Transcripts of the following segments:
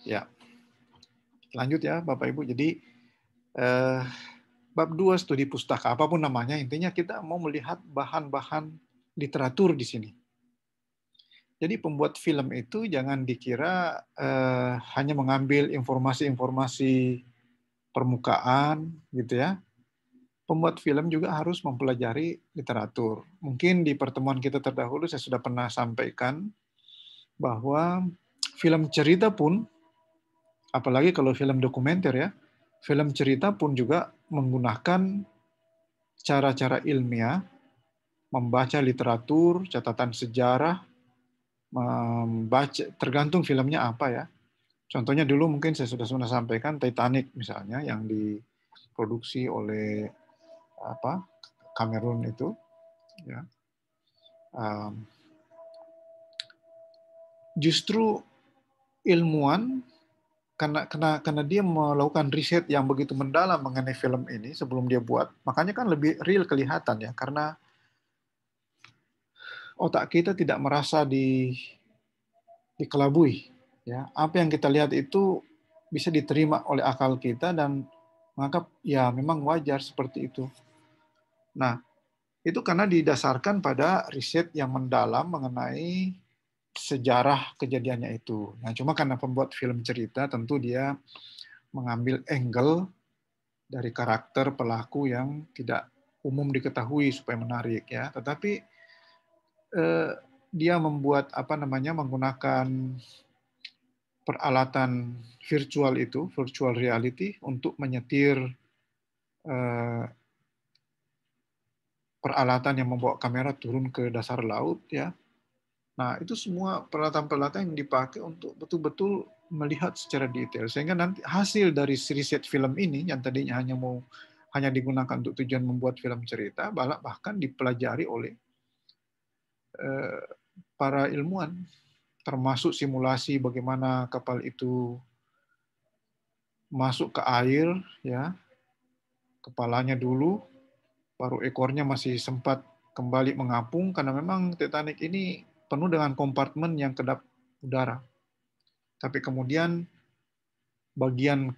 Ya, lanjut ya Bapak Ibu. Jadi bab 2 studi pustaka, apapun namanya, intinya kita mau melihat bahan-bahan literatur di sini. Jadi pembuat film itu jangan dikira hanya mengambil informasi-informasi permukaan, gitu ya. Pembuat film juga harus mempelajari literatur. Mungkin di pertemuan kita terdahulu saya sudah pernah sampaikan bahwa film cerita pun, apalagi kalau film dokumenter ya, film cerita pun juga menggunakan cara-cara ilmiah, membaca literatur, catatan sejarah, membaca, tergantung filmnya apa ya. Contohnya dulu mungkin saya sudah sampaikan Titanic misalnya yang diproduksi oleh apa Cameron itu, ya. Justru ilmuwan karena dia melakukan riset yang begitu mendalam mengenai film ini sebelum dia buat, makanya kan lebih real kelihatan ya, karena otak kita tidak merasa dikelabui. Ya, apa yang kita lihat itu bisa diterima oleh akal kita dan menganggap ya memang wajar seperti itu. Nah, itu karena didasarkan pada riset yang mendalam mengenai sejarah kejadiannya itu. Nah, cuma karena pembuat film cerita tentu dia mengambil angle dari karakter pelaku yang tidak umum diketahui supaya menarik ya. Tetapi dia membuat apa namanya menggunakan peralatan virtual itu, virtual reality untuk menyetir peralatan yang membawa kamera turun ke dasar laut ya. Nah, itu semua peralatan-peralatan yang dipakai untuk betul-betul melihat secara detail sehingga nanti hasil dari riset film ini yang tadinya hanya digunakan untuk tujuan membuat film cerita, bahkan dipelajari oleh para ilmuwan, termasuk simulasi bagaimana kapal itu masuk ke air ya, kepalanya dulu, baru ekornya masih sempat kembali mengapung karena memang Titanic ini penuh dengan kompartemen yang kedap udara. Tapi kemudian bagian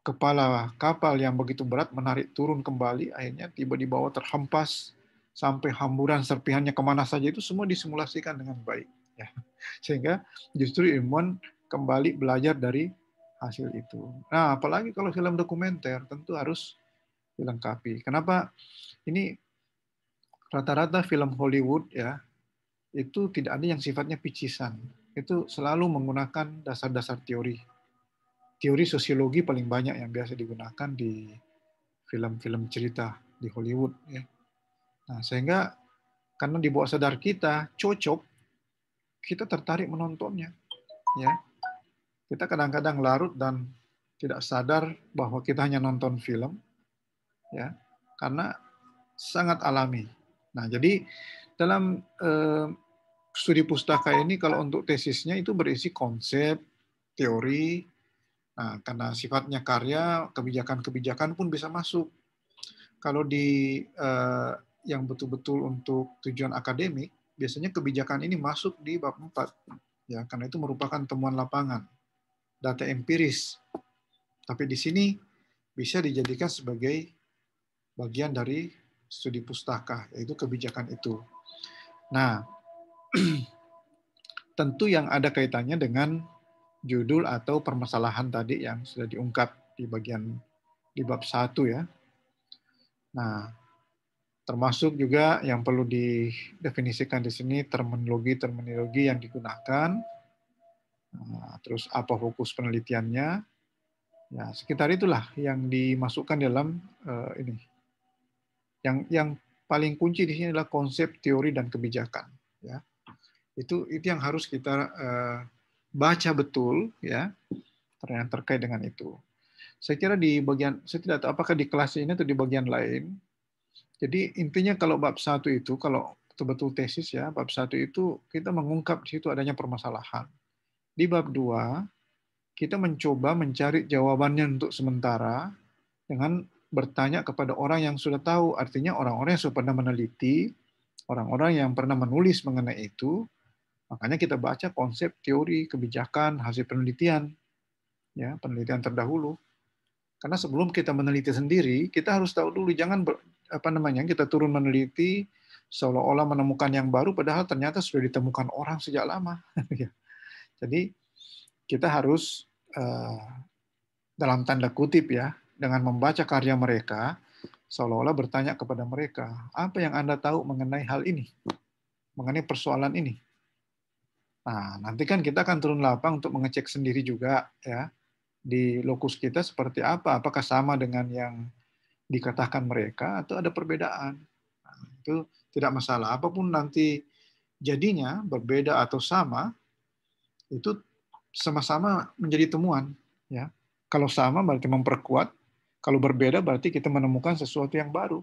kepala kapal yang begitu berat menarik turun kembali, akhirnya tiba di bawah terhempas sampai hamburan serpihannya kemana saja itu semua disimulasikan dengan baik. Ya. Sehingga justru ilmuwan kembali belajar dari hasil itu. Nah, apalagi kalau film dokumenter tentu harus dilengkapi. Kenapa? Ini rata-rata film Hollywood ya itu tidak ada yang sifatnya picisan. Itu selalu menggunakan dasar-dasar teori. Teori sosiologi paling banyak yang biasa digunakan di film-film cerita di Hollywood ya. Nah, sehingga karena di bawah sadar kita cocok, kita tertarik menontonnya ya. Kita kadang-kadang larut dan tidak sadar bahwa kita hanya nonton film ya, karena sangat alami. Nah, jadi dalam studi pustaka ini kalau untuk tesisnya itu berisi konsep, teori. Nah, karena sifatnya karya, kebijakan-kebijakan pun bisa masuk. Kalau di yang betul-betul untuk tujuan akademik, biasanya kebijakan ini masuk di bab 4. Ya, karena itu merupakan temuan lapangan, data empiris. Tapi di sini bisa dijadikan sebagai bagian dari studi pustaka, yaitu kebijakan itu. Nah, tentu yang ada kaitannya dengan judul atau permasalahan tadi yang sudah diungkap di bab 1 ya. Nah, termasuk juga yang perlu didefinisikan di sini terminologi yang digunakan, terus apa fokus penelitiannya, ya sekitar itulah yang dimasukkan dalam ini. Yang paling kunci di sini adalah konsep, teori, dan kebijakan. Ya, itu yang harus kita baca betul ya, yang terkait dengan itu. Saya kira di bagian, saya tidak tahu apakah di kelas ini atau di bagian lain. Jadi intinya kalau bab 1 itu, kalau betul-betul tesis ya, bab 1 itu kita mengungkap di situ adanya permasalahan. Di bab 2, kita mencoba mencari jawabannya untuk sementara dengan bertanya kepada orang yang sudah tahu, artinya orang-orang yang sudah pernah meneliti, orang-orang yang pernah menulis mengenai itu, Makanya kita baca konsep, teori, kebijakan, hasil penelitian, ya, penelitian terdahulu. Karena sebelum kita meneliti sendiri, kita harus tahu dulu, jangan kita turun meneliti seolah-olah menemukan yang baru, padahal ternyata sudah ditemukan orang sejak lama. Jadi kita harus dalam tanda kutip ya, dengan membaca karya mereka, seolah-olah bertanya kepada mereka, apa yang Anda tahu mengenai hal ini, mengenai persoalan ini. Nah, nanti kan kita akan turun lapang untuk mengecek sendiri juga ya, di lokus kita seperti apa, apakah sama dengan yang dikatakan mereka atau ada perbedaan. Nah, itu tidak masalah. Apapun nanti jadinya, berbeda atau sama, itu sama-sama menjadi temuan. Ya. Kalau sama berarti memperkuat, kalau berbeda berarti kita menemukan sesuatu yang baru.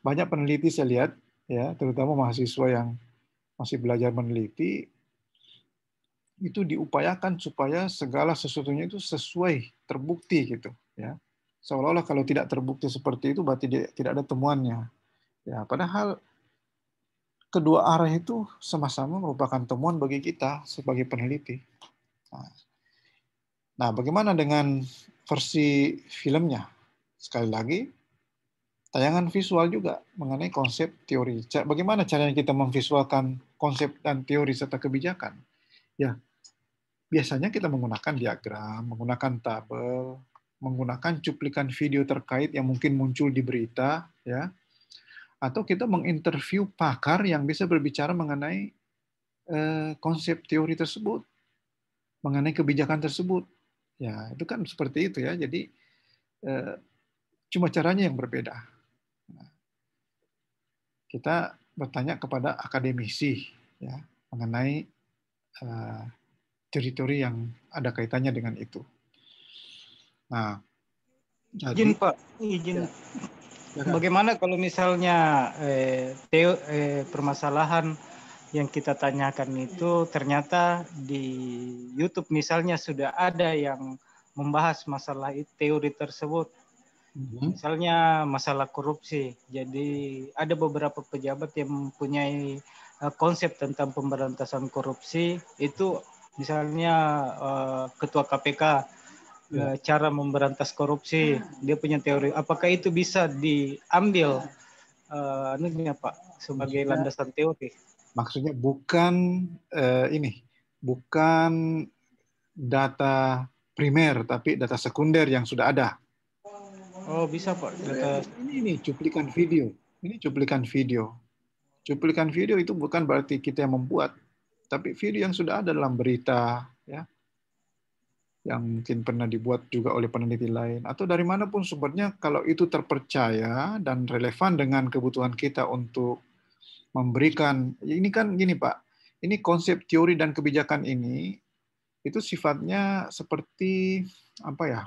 Banyak peneliti saya lihat, ya, terutama mahasiswa yang masih belajar meneliti, itu diupayakan supaya segala sesuatunya itu sesuai, terbukti gitu, ya. Seolah-olah kalau tidak terbukti seperti itu berarti tidak ada temuannya. Ya, padahal kedua arah itu sama-sama merupakan temuan bagi kita sebagai peneliti. Nah, bagaimana dengan versi filmnya? Sekali lagi, tayangan visual juga mengenai konsep teori. Bagaimana caranya kita memvisualkan konsep dan teori serta kebijakan? Ya, biasanya kita menggunakan diagram, menggunakan tabel, menggunakan cuplikan video terkait yang mungkin muncul di berita, ya, atau kita menginterview pakar yang bisa berbicara mengenai konsep teori tersebut, mengenai kebijakan tersebut. Ya, itu kan seperti itu ya. Jadi eh, cuma caranya yang berbeda. Nah, kita bertanya kepada akademisi ya mengenai teori-teori yang ada kaitannya dengan itu. Nah, Izin jadi Pak, izin. ya, Bagaimana kalau misalnya permasalahan yang kita tanyakan itu ternyata di YouTube misalnya sudah ada yang membahas masalah teori tersebut. Misalnya masalah korupsi. Jadi ada beberapa pejabat yang mempunyai konsep tentang pemberantasan korupsi. Itu misalnya Ketua KPK, cara memberantas korupsi, dia punya teori. Apakah itu bisa diambil Pak sebagai landasan teori? Maksudnya bukan bukan data primer, tapi data sekunder yang sudah ada. Oh, bisa Pak. Ini cuplikan video. Ini cuplikan video. Cuplikan video itu bukan berarti kita yang membuat, tapi video yang sudah ada dalam berita, ya, yang mungkin pernah dibuat juga oleh peneliti lain, atau dari manapun sumbernya, kalau itu terpercaya dan relevan dengan kebutuhan kita untuk memberikan, ini kan gini Pak, ini konsep teori dan kebijakan ini, itu sifatnya seperti, apa ya,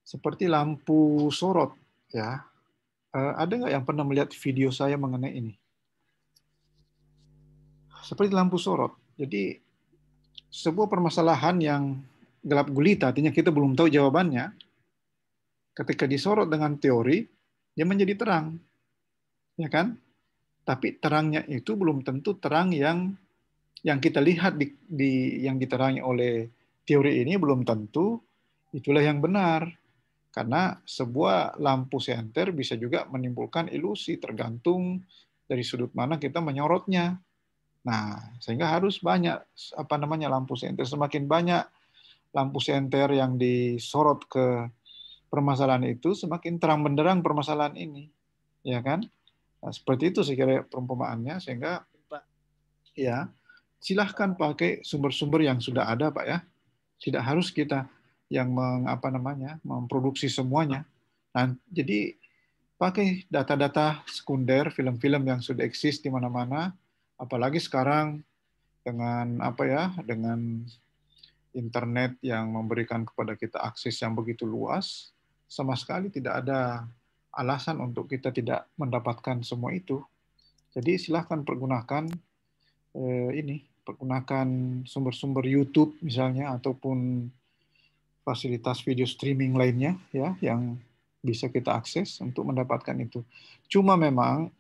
seperti lampu sorot, ya. Ada nggak yang pernah melihat video saya mengenai ini? Seperti lampu sorot. Jadi sebuah permasalahan yang gelap gulita, artinya kita belum tahu jawabannya, ketika disorot dengan teori, dia menjadi terang, ya kan? Tapi terangnya itu belum tentu terang yang kita lihat yang diterangi oleh teori ini belum tentu itulah yang benar. Karena sebuah lampu senter bisa juga menimbulkan ilusi tergantung dari sudut mana kita menyorotnya. Nah, sehingga harus banyak lampu senter. Semakin banyak lampu senter yang disorot ke permasalahan itu, semakin terang benderang permasalahan ini, ya kan? Nah, seperti itu saya kira perumpamaannya, sehingga ya silahkan pakai sumber-sumber yang sudah ada, Pak ya. Tidak harus kita yang memproduksi semuanya. Nah, jadi pakai data-data sekunder, film-film yang sudah eksis di mana-mana, apalagi sekarang dengan dengan internet yang memberikan kepada kita akses yang begitu luas, sama sekali tidak ada alasan untuk kita tidak mendapatkan semua itu. Jadi silahkan pergunakan sumber-sumber YouTube misalnya, ataupun fasilitas video streaming lainnya ya yang bisa kita akses untuk mendapatkan itu. Cuma memang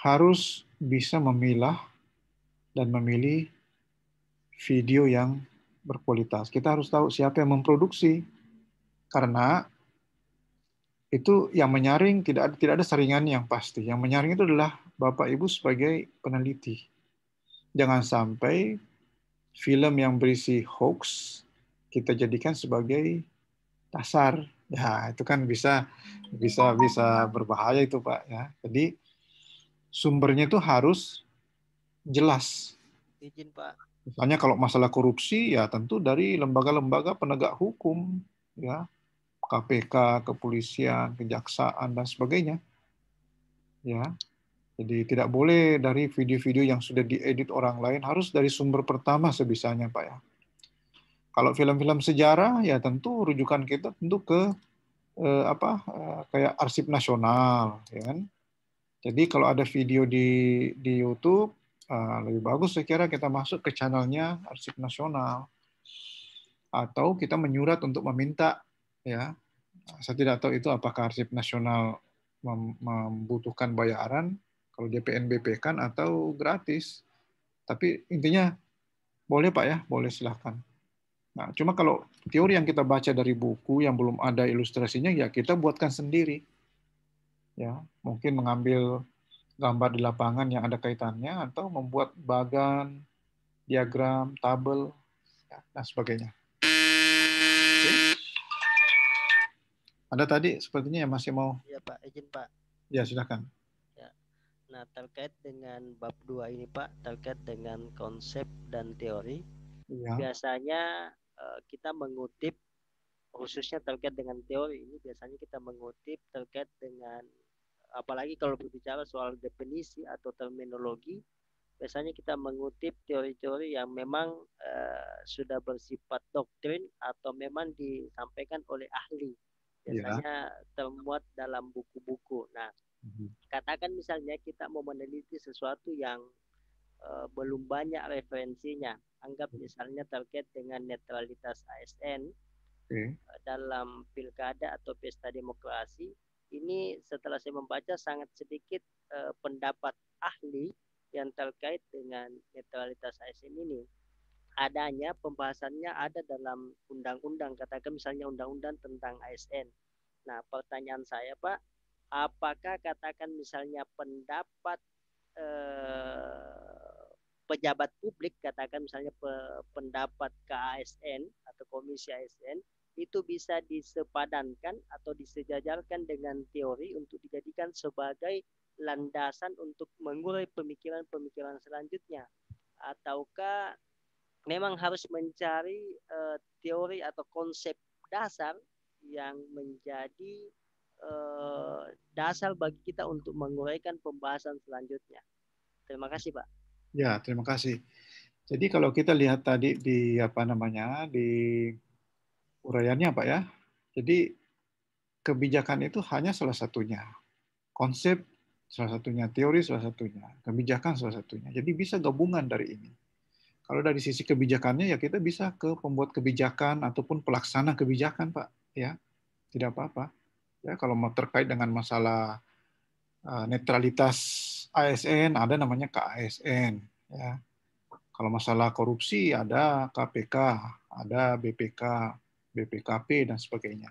harus bisa memilah dan memilih video yang berkualitas. Kita harus tahu siapa yang memproduksi, karena itu yang menyaring tidak ada saringan yang pasti. Yang menyaring itu adalah Bapak Ibu sebagai peneliti. Jangan sampai film yang berisi hoax kita jadikan sebagai dasar. Ya, itu kan bisa berbahaya itu, Pak, ya. Jadi sumbernya itu harus jelas. Izin Pak. Misalnya kalau masalah korupsi ya tentu dari lembaga-lembaga penegak hukum, ya, KPK, kepolisian, kejaksaan dan sebagainya. Ya. Jadi tidak boleh dari video-video yang sudah diedit orang lain, harus dari sumber pertama sebisanya, Pak, ya. Kalau film-film sejarah ya tentu rujukan kita tentu ke kayak arsip nasional, ya kan. Jadi kalau ada video di YouTube, lebih bagus saya kira kita masuk ke channelnya Arsip Nasional, atau kita menyurat untuk meminta, ya. Saya tidak tahu itu apakah Arsip Nasional membutuhkan bayaran, kalau dia PNBP kan, atau gratis. Tapi intinya boleh, Pak, ya, boleh, silahkan. Nah, cuma kalau teori yang kita baca dari buku yang belum ada ilustrasinya, ya kita buatkan sendiri. Ya, mungkin mengambil gambar di lapangan yang ada kaitannya, atau membuat bagan, diagram, tabel, ya, dan sebagainya. Oke. Ada tadi sepertinya yang masih mau. Ya Pak, izin Pak. Ya, silakan. Ya. Nah, terkait dengan bab 2 ini Pak, terkait dengan konsep dan teori, Ya. biasanya kita mengutip, khususnya terkait dengan teori ini, biasanya kita mengutip terkait dengan, apalagi kalau berbicara soal definisi atau terminologi, biasanya kita mengutip teori-teori yang memang sudah bersifat doktrin atau memang disampaikan oleh ahli. Biasanya termuat dalam buku-buku. Nah, katakan misalnya kita mau meneliti sesuatu yang belum banyak referensinya. Anggap misalnya terkait dengan netralitas ASN dalam pilkada atau pesta demokrasi. Ini setelah saya membaca sangat sedikit pendapat ahli yang terkait dengan netralitas ASN ini. Adanya pembahasannya ada dalam undang-undang, katakan misalnya undang-undang tentang ASN. Nah, pertanyaan saya Pak, apakah katakan misalnya pendapat pejabat publik, katakan misalnya pendapat KASN atau Komisi ASN, itu bisa disepadankan atau disejajarkan dengan teori untuk dijadikan sebagai landasan untuk mengurai pemikiran-pemikiran selanjutnya, ataukah memang harus mencari teori atau konsep dasar yang menjadi dasar bagi kita untuk menguraikan pembahasan selanjutnya. Terima kasih Pak. Ya, terima kasih. Jadi kalau kita lihat tadi di di uraiannya, Pak, ya. Jadi kebijakan itu hanya salah satunya. Konsep salah satunya, teori salah satunya, kebijakan salah satunya. Jadi bisa gabungan dari ini. Kalau dari sisi kebijakannya ya kita bisa ke pembuat kebijakan ataupun pelaksana kebijakan, Pak, ya. Tidak apa-apa. Ya, kalau mau terkait dengan masalah netralitas ASN ada namanya KASN, ya. Kalau masalah korupsi ada KPK, ada BPK, BPKP dan sebagainya.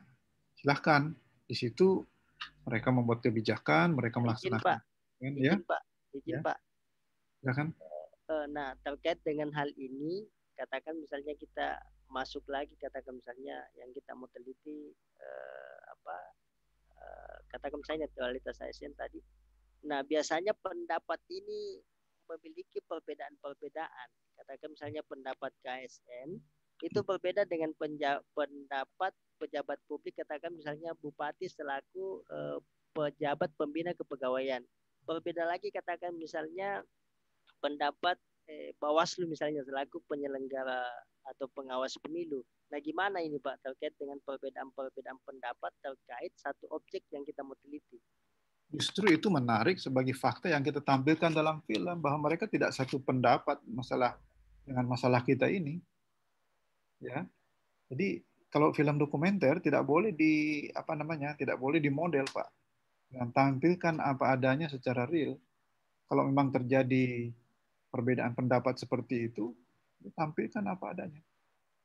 Silahkan di situ mereka membuat kebijakan, mereka melaksanakan. Izin Pak, izin Pak. Silakan. Nah, terkait dengan hal ini, katakan misalnya kita masuk lagi, katakan misalnya yang kita mau teliti katakan misalnya netralitas ASN tadi. Nah, biasanya pendapat ini memiliki perbedaan-perbedaan. Katakan misalnya pendapat KSN itu berbeda dengan pendapat pejabat publik, katakan misalnya bupati selaku pejabat pembina kepegawaian. Berbeda lagi katakan misalnya pendapat Bawaslu misalnya selaku penyelenggara atau pengawas pemilu. Nah, gimana ini Pak terkait dengan perbedaan-perbedaan pendapat terkait satu objek yang kita mau teliti? Justru itu menarik sebagai fakta yang kita tampilkan dalam film, bahwa mereka tidak satu pendapat dengan masalah kita ini. Ya. Jadi kalau film dokumenter tidak boleh tidak boleh dimodel, Pak. Dengan tampilkan apa adanya secara real. Kalau memang terjadi perbedaan pendapat seperti itu, tampilkan apa adanya.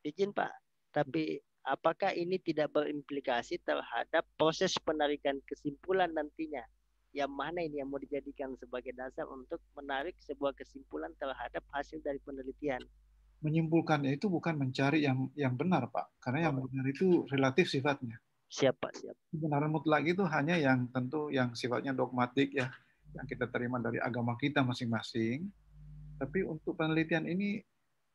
Izin Pak, tapi apakah ini tidak berimplikasi terhadap proses penarikan kesimpulan nantinya? Yang mana ini yang mau dijadikan sebagai dasar untuk menarik sebuah kesimpulan terhadap hasil dari penelitian? Menyimpulkannya itu bukan mencari yang benar, Pak. Karena yang benar itu relatif sifatnya. Siapa? Kebenaran mutlak itu hanya yang tentu yang sifatnya dogmatik ya, yang kita terima dari agama kita masing-masing. Tapi untuk penelitian ini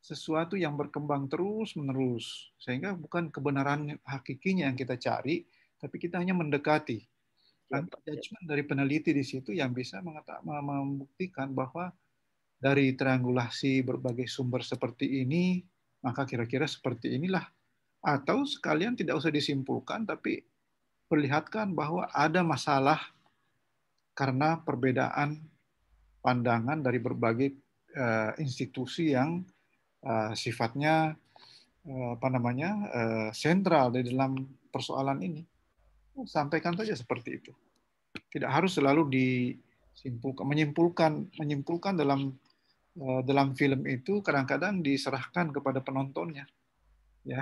sesuatu yang berkembang terus-menerus. Sehingga bukan kebenaran hakikinya yang kita cari, tapi kita hanya mendekati. Nanti judgment dari peneliti di situ yang bisa membuktikan bahwa dari triangulasi berbagai sumber seperti ini, maka kira-kira seperti inilah. Atau sekalian tidak usah disimpulkan, tapi perlihatkan bahwa ada masalah karena perbedaan pandangan dari berbagai institusi yang sifatnya sentral di dalam persoalan ini. Sampaikan saja seperti itu. Tidak harus selalu menyimpulkan dalam film itu kadang-kadang diserahkan kepada penontonnya. Ya.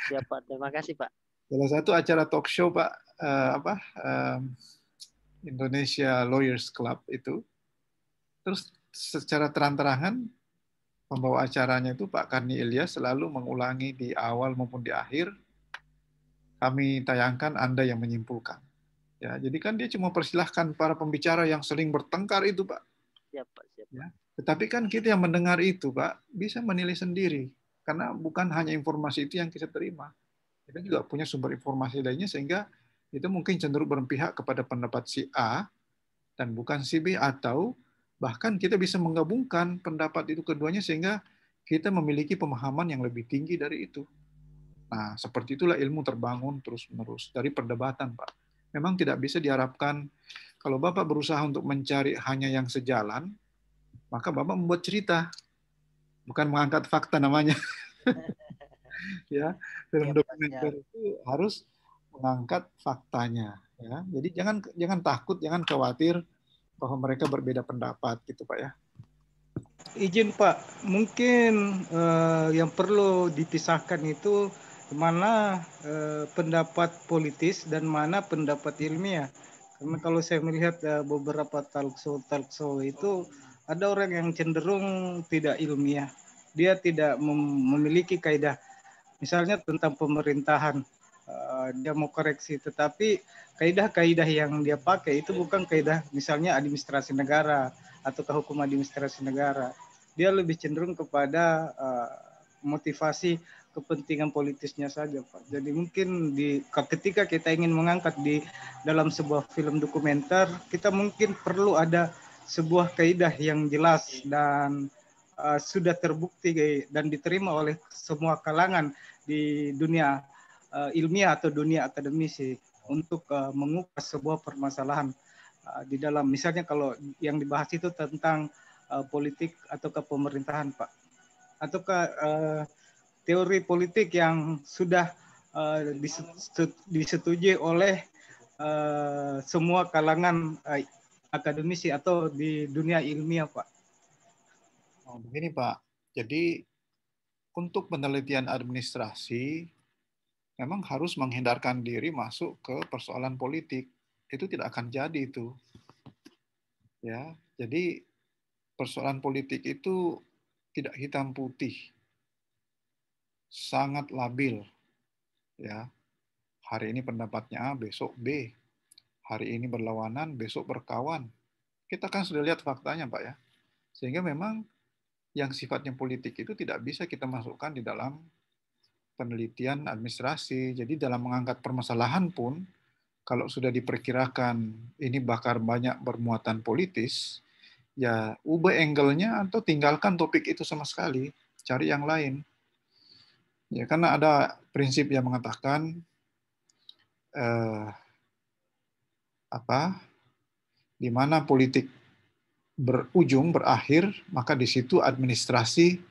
Siapa? Terima kasih Pak. Salah satu acara talk show Pak Indonesia Lawyers Club itu, terus secara terang-terangan pembawa acaranya itu Pak Karni Ilyas selalu mengulangi di awal maupun di akhir, kami tayangkan Anda yang menyimpulkan. Ya, jadi kan dia cuma persilahkan para pembicara yang sering bertengkar itu Pak. Siapa. Ya. Tetapi kan kita yang mendengar itu Pak bisa menilai sendiri, karena bukan hanya informasi itu yang kita terima. Kita juga punya sumber informasi lainnya sehingga itu mungkin cenderung berpihak kepada pendapat si A dan bukan si B, atau bahkan kita bisa menggabungkan pendapat itu keduanya sehingga kita memiliki pemahaman yang lebih tinggi dari itu. Nah, seperti itulah ilmu terbangun terus-menerus dari perdebatan, Pak. Memang tidak bisa diharapkan kalau Bapak berusaha untuk mencari hanya yang sejalan, maka Bapak membuat cerita, bukan mengangkat fakta namanya. Ya, film dokumenter itu harus mengangkat faktanya. Ya, jadi jangan takut, jangan khawatir bahwa mereka berbeda pendapat, gitu Pak ya. Izin Pak, mungkin yang perlu dipisahkan itu mana pendapat politis dan mana pendapat ilmiah. Karena kalau saya melihat beberapa talk show itu ada orang yang cenderung tidak ilmiah. Dia tidak memiliki kaidah. Misalnya tentang pemerintahan, dia mau koreksi, tetapi kaidah-kaidah yang dia pakai itu bukan kaidah misalnya administrasi negara atau hukum administrasi negara. Dia lebih cenderung kepada motivasi kepentingan politisnya saja, Pak. Jadi mungkin ketika kita ingin mengangkat di dalam sebuah film dokumenter, kita mungkin perlu ada sebuah kaidah yang jelas dan sudah terbukti dan diterima oleh semua kalangan di dunia ilmiah atau dunia akademisi untuk mengupas sebuah permasalahan di dalam, misalnya kalau yang dibahas itu tentang politik atau pemerintahan, Pak, ataukah teori politik yang sudah disetujui oleh semua kalangan akademisi atau di dunia ilmiah, Pak. Begini Pak, jadi untuk penelitian administrasi memang harus menghindarkan diri masuk ke persoalan politik. Itu tidak akan jadi itu. Ya, jadi persoalan politik itu tidak hitam putih. Sangat labil. Ya. Hari ini pendapatnya A, besok B. Hari ini berlawanan, besok berkawan. Kita kan sudah lihat faktanya, Pak ya. Sehingga memang yang sifatnya politik itu tidak bisa kita masukkan di dalam penelitian administrasi. Jadi dalam mengangkat permasalahan pun, kalau sudah diperkirakan ini bakal banyak bermuatan politis, ya ubah angle-nya atau tinggalkan topik itu sama sekali, cari yang lain. Ya, karena ada prinsip yang mengatakan di mana politik berujung, berakhir, maka di situ administrasi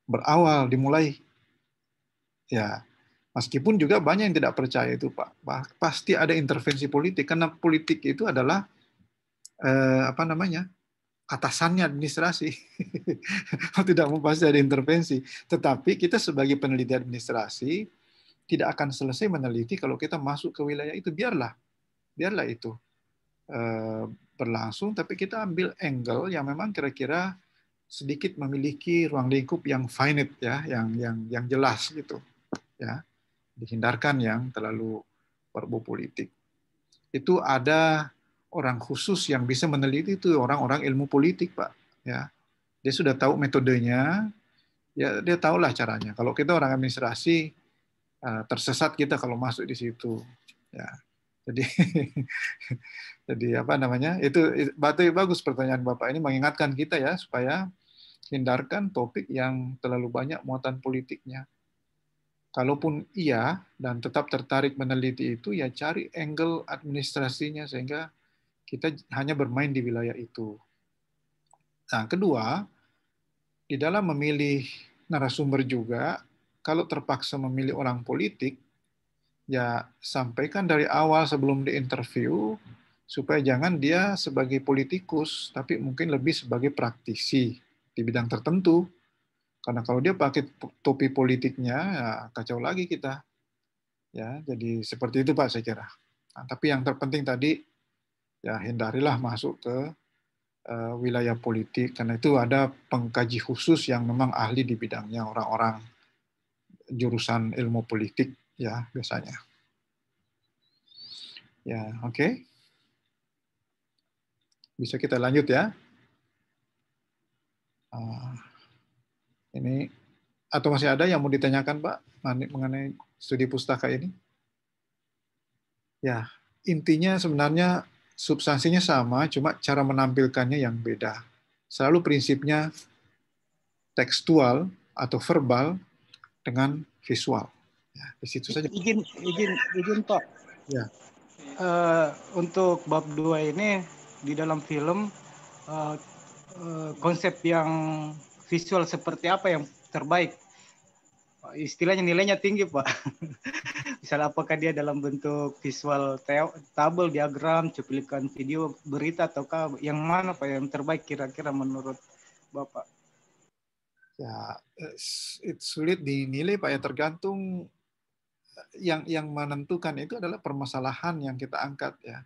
berawal, dimulai. Ya, meskipun juga banyak yang tidak percaya itu, Pak. Pasti ada intervensi politik, karena politik itu adalah atasannya administrasi. Tidak mau pasti ada intervensi. Tetapi kita sebagai peneliti administrasi tidak akan selesai meneliti kalau kita masuk ke wilayah itu. Biarlah itu berlangsung, tapi kita ambil angle yang memang kira-kira sedikit memiliki ruang lingkup yang finite ya, yang jelas gitu ya. Dihindarkan yang terlalu berbau politik. Itu ada orang khusus yang bisa meneliti, itu orang-orang ilmu politik, Pak. Ya, dia sudah tahu metodenya, ya dia tahulah caranya. Kalau kita orang administrasi, tersesat kita kalau masuk di situ. Ya, jadi jadi apa namanya? Itu bagus pertanyaan Bapak ini, mengingatkan kita ya supaya hindarkan topik yang terlalu banyak muatan politiknya. Kalaupun iya dan tetap tertarik meneliti itu, ya cari angle administrasinya sehingga kita hanya bermain di wilayah itu. Nah, kedua, di dalam memilih narasumber juga, kalau terpaksa memilih orang politik, ya sampaikan dari awal sebelum diinterview, supaya jangan dia sebagai politikus, tapi mungkin lebih sebagai praktisi di bidang tertentu. Karena kalau dia pakai topi politiknya, ya kacau lagi kita. Ya, jadi seperti itu Pak saya kira. Nah, tapi yang terpenting tadi, ya hindarilah masuk ke wilayah politik, karena itu ada pengkaji khusus yang memang ahli di bidangnya, orang-orang jurusan ilmu politik ya biasanya. Ya, oke. Bisa kita lanjut ya. Ini atau masih ada yang mau ditanyakan Pak mengenai studi pustaka ini? Ya, intinya sebenarnya substansinya sama, cuma cara menampilkannya yang beda. Selalu prinsipnya tekstual atau verbal dengan visual. Ya, di situ saja. Izin Pak. Ya. Untuk bab 2 ini di dalam film konsep yang visual seperti apa yang terbaik? Istilahnya nilainya tinggi Pak. Misalnya apakah dia dalam bentuk visual tabel, diagram, cuplikan video, berita, ataukah yang mana Pak yang terbaik kira-kira menurut Bapak? Ya, itu sulit dinilai Pak ya, tergantung yang menentukan itu adalah permasalahan yang kita angkat ya.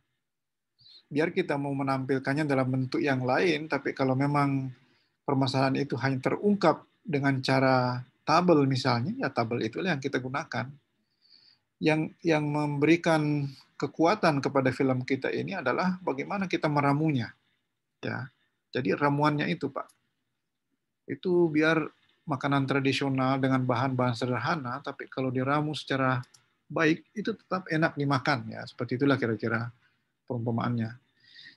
Biar kita mau menampilkannya dalam bentuk yang lain, tapi kalau memang permasalahan itu hanya terungkap dengan cara tabel misalnya, ya tabel itulah yang kita gunakan. Yang memberikan kekuatan kepada film kita ini adalah bagaimana kita meramunya. Ya. Jadi ramuannya itu Pak. Itu biar makanan tradisional dengan bahan-bahan sederhana, tapi kalau diramu secara baik, itu tetap enak dimakan. Ya, seperti itulah kira-kira perumpamaannya.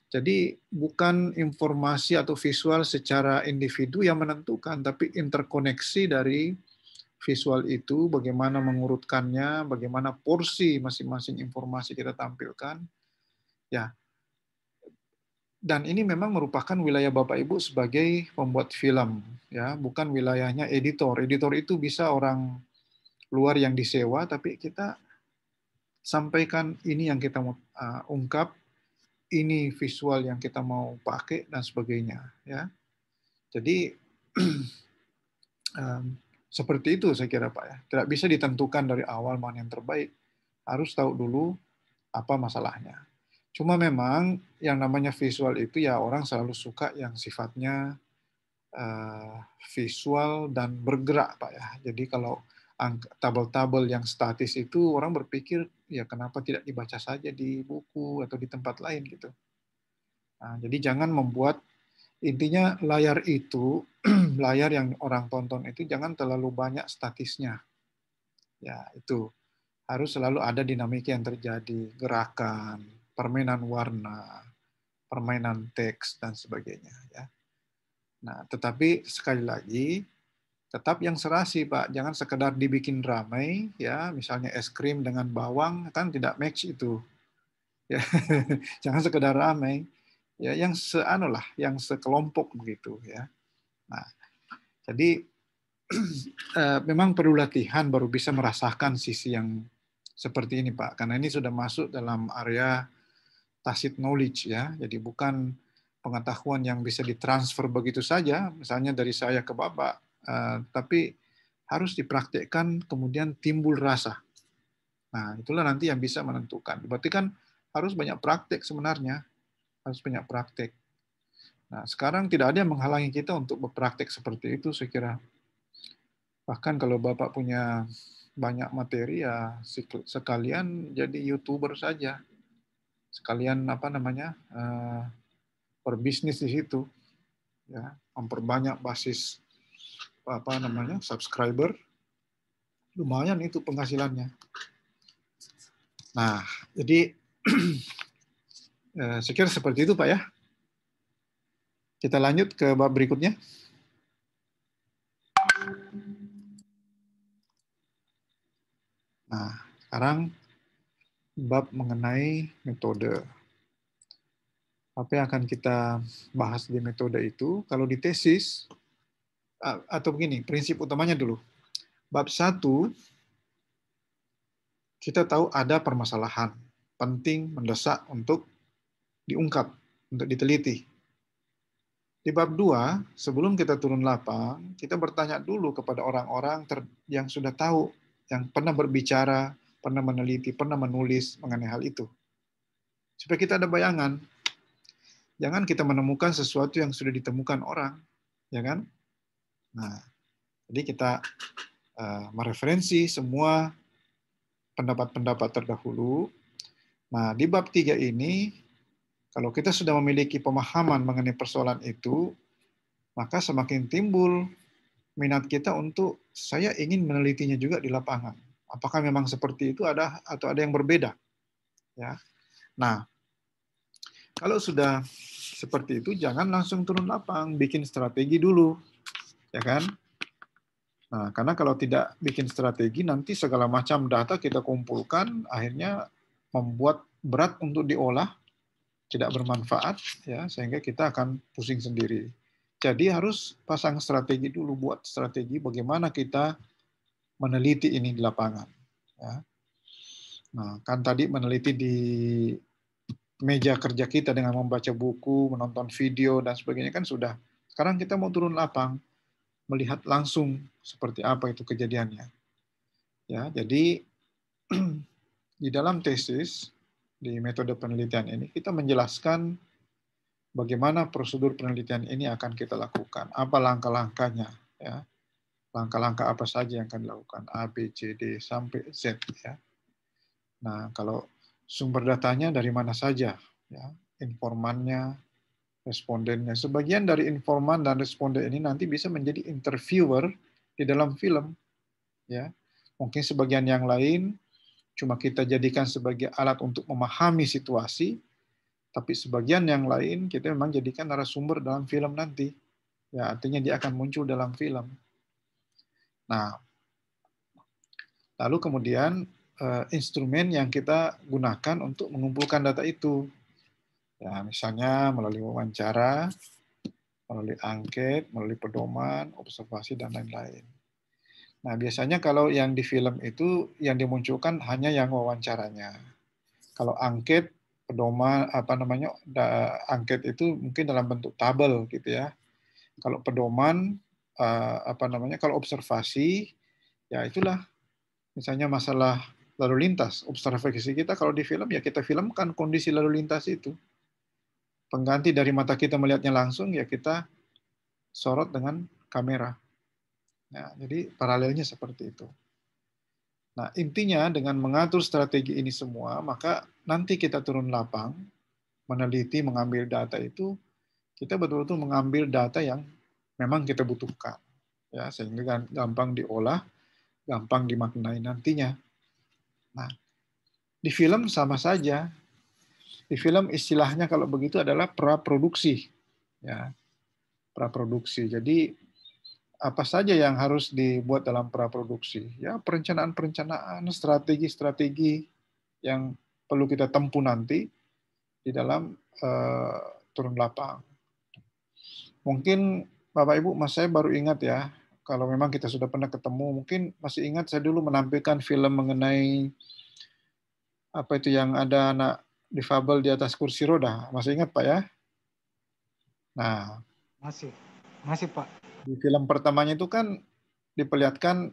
Jadi bukan informasi atau visual secara individu yang menentukan, tapi interkoneksi dari visual itu, bagaimana mengurutkannya, bagaimana porsi masing-masing informasi kita tampilkan. Ya, dan ini memang merupakan wilayah Bapak Ibu sebagai pembuat film, ya, bukan wilayahnya editor. Editor itu bisa orang luar yang disewa, tapi kita sampaikan ini yang kita mau ungkap, ini visual yang kita mau pakai dan sebagainya, ya. Jadi seperti itu saya kira Pak ya. Tidak bisa ditentukan dari awal mana yang terbaik. Harus tahu dulu apa masalahnya. Cuma memang yang namanya visual itu ya orang selalu suka yang sifatnya visual dan bergerak Pak ya. Jadi kalau tabel-tabel yang statis itu orang berpikir ya kenapa tidak dibaca saja di buku atau di tempat lain gitu. Nah, jadi jangan membuat, intinya layar itu, layar yang orang tonton itu jangan terlalu banyak statisnya. Ya, itu harus selalu ada dinamika yang terjadi, gerakan, permainan warna, permainan teks dan sebagainya ya. Nah, tetapi sekali lagi tetap yang serasi Pak, jangan sekedar dibikin ramai ya, misalnya es krim dengan bawang kan tidak match itu. Ya, jangan sekedar ramai. Ya, yang yang sekelompok begitu ya. Nah, jadi memang perlu latihan baru bisa merasakan sisi yang seperti ini Pak, karena ini sudah masuk dalam area tacit knowledge ya. Jadi bukan pengetahuan yang bisa ditransfer begitu saja, misalnya dari saya ke Bapak, tapi harus dipraktekkan kemudian timbul rasa. Nah, itulah nanti yang bisa menentukan. Berarti kan harus banyak praktek sebenarnya, harus banyak praktek. Nah, sekarang tidak ada yang menghalangi kita untuk berpraktek seperti itu, saya kira. Bahkan kalau Bapak punya banyak materi, ya sekalian jadi YouTuber saja. Sekalian berbisnis di situ, ya, memperbanyak basis subscriber, lumayan itu penghasilannya. Nah, jadi saya kira seperti itu, Pak, ya. Kita lanjut ke bab berikutnya. Nah, sekarang bab mengenai metode. Apa yang akan kita bahas di metode itu? Kalau di tesis, atau begini, prinsip utamanya dulu. Bab 1, kita tahu ada permasalahan penting, mendesak untuk diungkap, untuk diteliti. Di bab 2, sebelum kita turun lapang, kita bertanya dulu kepada orang-orang yang sudah tahu, yang pernah berbicara, pernah meneliti, pernah menulis mengenai hal itu. Supaya kita ada bayangan. Jangan kita menemukan sesuatu yang sudah ditemukan orang, ya kan? Nah, jadi kita mereferensi semua pendapat-pendapat terdahulu. Nah, di bab 3 ini, kalau kita sudah memiliki pemahaman mengenai persoalan itu, maka semakin timbul minat kita untuk saya ingin menelitinya juga di lapangan. Apakah memang seperti itu atau ada yang berbeda? Ya. Nah, kalau sudah seperti itu, jangan langsung turun lapang, bikin strategi dulu, ya kan? Nah, karena kalau tidak bikin strategi, nanti segala macam data kita kumpulkan, akhirnya membuat berat untuk diolah, tidak bermanfaat, ya, sehingga kita akan pusing sendiri. Jadi harus pasang strategi dulu, buat strategi bagaimana kita meneliti ini di lapangan. Ya. Nah, kan tadi meneliti di meja kerja kita dengan membaca buku, menonton video, dan sebagainya kan sudah. Sekarang kita mau turun lapang, melihat langsung seperti apa itu kejadiannya. Ya, jadi di dalam tesis, di metode penelitian ini, kita menjelaskan bagaimana prosedur penelitian ini akan kita lakukan, apa langkah-langkahnya, ya, langkah-langkah apa saja yang akan dilakukan, A, B, C, D, sampai Z. Ya. Nah, kalau sumber datanya dari mana saja, ya, informannya, respondennya. Sebagian dari informan dan responden ini nanti bisa menjadi interviewer di dalam film. Ya. Mungkin sebagian yang lain cuma kita jadikan sebagai alat untuk memahami situasi, tapi sebagian yang lain kita memang jadikan narasumber dalam film nanti. Ya, artinya dia akan muncul dalam film. Nah, lalu kemudian instrumen yang kita gunakan untuk mengumpulkan data itu. Ya, misalnya melalui wawancara, melalui angket, melalui pedoman, observasi, dan lain-lain. Nah, biasanya kalau yang di film itu yang dimunculkan hanya yang wawancaranya. Kalau angket, pedoman, angket itu mungkin dalam bentuk tabel gitu ya. Kalau pedoman, kalau observasi, ya itulah misalnya masalah lalu lintas. Observasi kita kalau di film ya kita filmkan kondisi lalu lintas itu. Pengganti dari mata kita melihatnya langsung ya kita sorot dengan kamera. Nah, jadi paralelnya seperti itu. Nah, intinya dengan mengatur strategi ini semua, maka nanti kita turun lapang, meneliti, mengambil data itu, kita betul-betul mengambil data yang memang kita butuhkan. Ya, sehingga gampang diolah, gampang dimaknai nantinya. Nah, di film sama saja. Di film istilahnya kalau begitu adalah praproduksi. Ya, praproduksi. Jadi apa saja yang harus dibuat dalam praproduksi? Ya, perencanaan-perencanaan, strategi-strategi yang perlu kita tempuh nanti di dalam turun lapang. Mungkin Bapak Ibu, Mas saya baru ingat ya, kalau memang kita sudah pernah ketemu, mungkin masih ingat saya dulu menampilkan film mengenai apa itu yang ada anak difabel di atas kursi roda. Masih ingat Pak ya? Nah, masih Pak. di film pertamanya itu kan diperlihatkan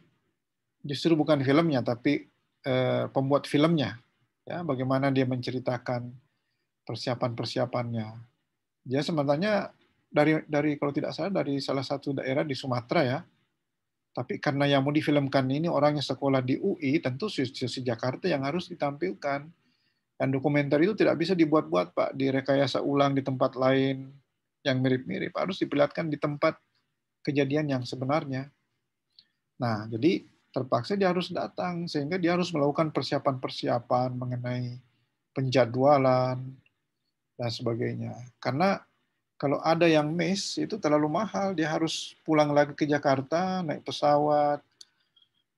justru bukan filmnya, tapi pembuat filmnya, ya, bagaimana dia menceritakan persiapan-persiapannya. Dia sebenarnya dari kalau tidak salah dari salah satu daerah di Sumatera ya. Tapi karena yang mau difilmkan ini orang yang sekolah di UI, tentu sisi Jakarta yang harus ditampilkan. Dan dokumenter itu tidak bisa dibuat-buat, Pak, direkayasa ulang di tempat lain yang mirip-mirip. Harus diperlihatkan di tempat kejadian yang sebenarnya. Nah, jadi terpaksa dia harus datang, sehingga dia harus melakukan persiapan-persiapan mengenai penjadwalan dan sebagainya. Karena kalau ada yang miss, itu terlalu mahal. Dia harus pulang lagi ke Jakarta, naik pesawat,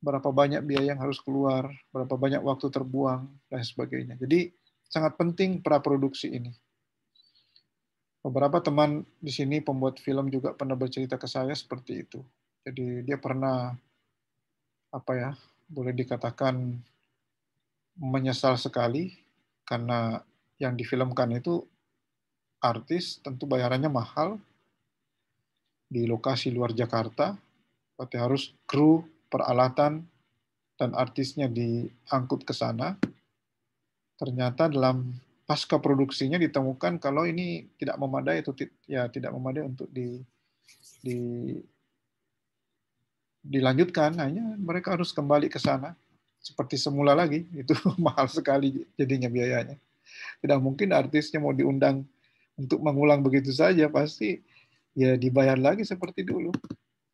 berapa banyak biaya yang harus keluar, berapa banyak waktu terbuang, dan sebagainya. Jadi sangat penting praproduksi ini. Beberapa teman di sini pembuat film juga pernah bercerita ke saya seperti itu. Jadi dia pernah boleh dikatakan menyesal sekali karena yang difilmkan itu artis, tentu bayarannya mahal di lokasi luar Jakarta, berarti harus kru, peralatan, dan artisnya diangkut ke sana. Ternyata dalam pasca produksinya ditemukan kalau ini tidak memadai tidak memadai untuk dilanjutkan, hanya mereka harus kembali ke sana seperti semula lagi. Itu mahal sekali jadinya biayanya. Tidak mungkin artisnya mau diundang untuk mengulang begitu saja, pasti ya dibayar lagi seperti dulu,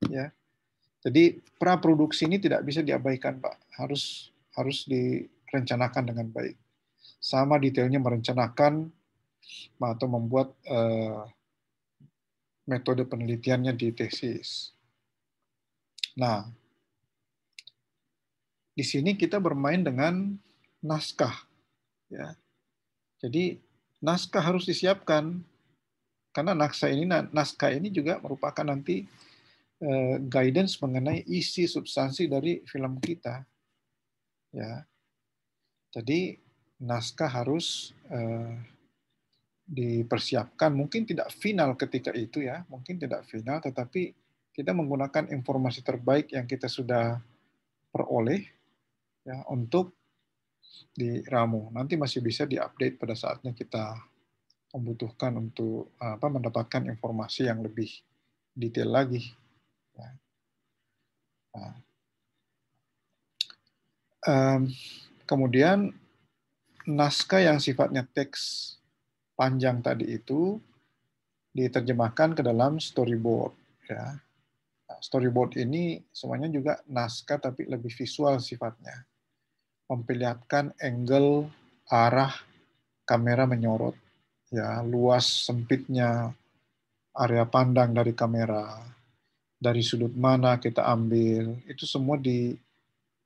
ya. Jadi praproduksi ini tidak bisa diabaikan, Pak. Harus direncanakan dengan baik. Sama detailnya merencanakan atau membuat metode penelitiannya di tesis. Nah, di sini kita bermain dengan naskah, ya. Jadi naskah harus disiapkan karena naskah ini juga merupakan nanti guidance mengenai isi substansi dari film kita, ya. Jadi naskah harus dipersiapkan, mungkin tidak final ketika itu ya, mungkin tidak final, tetapi kita menggunakan informasi terbaik yang kita sudah peroleh ya untuk diramu. Nanti masih bisa diupdate pada saatnya kita membutuhkan untuk mendapatkan informasi yang lebih detail lagi. Ya. Nah, kemudian naskah yang sifatnya teks panjang tadi itu diterjemahkan ke dalam storyboard. Ya. Nah, storyboard ini semuanya juga naskah tapi lebih visual sifatnya. Memperlihatkan angle, arah kamera menyorot, ya, luas sempitnya area pandang dari kamera, dari sudut mana kita ambil, itu semua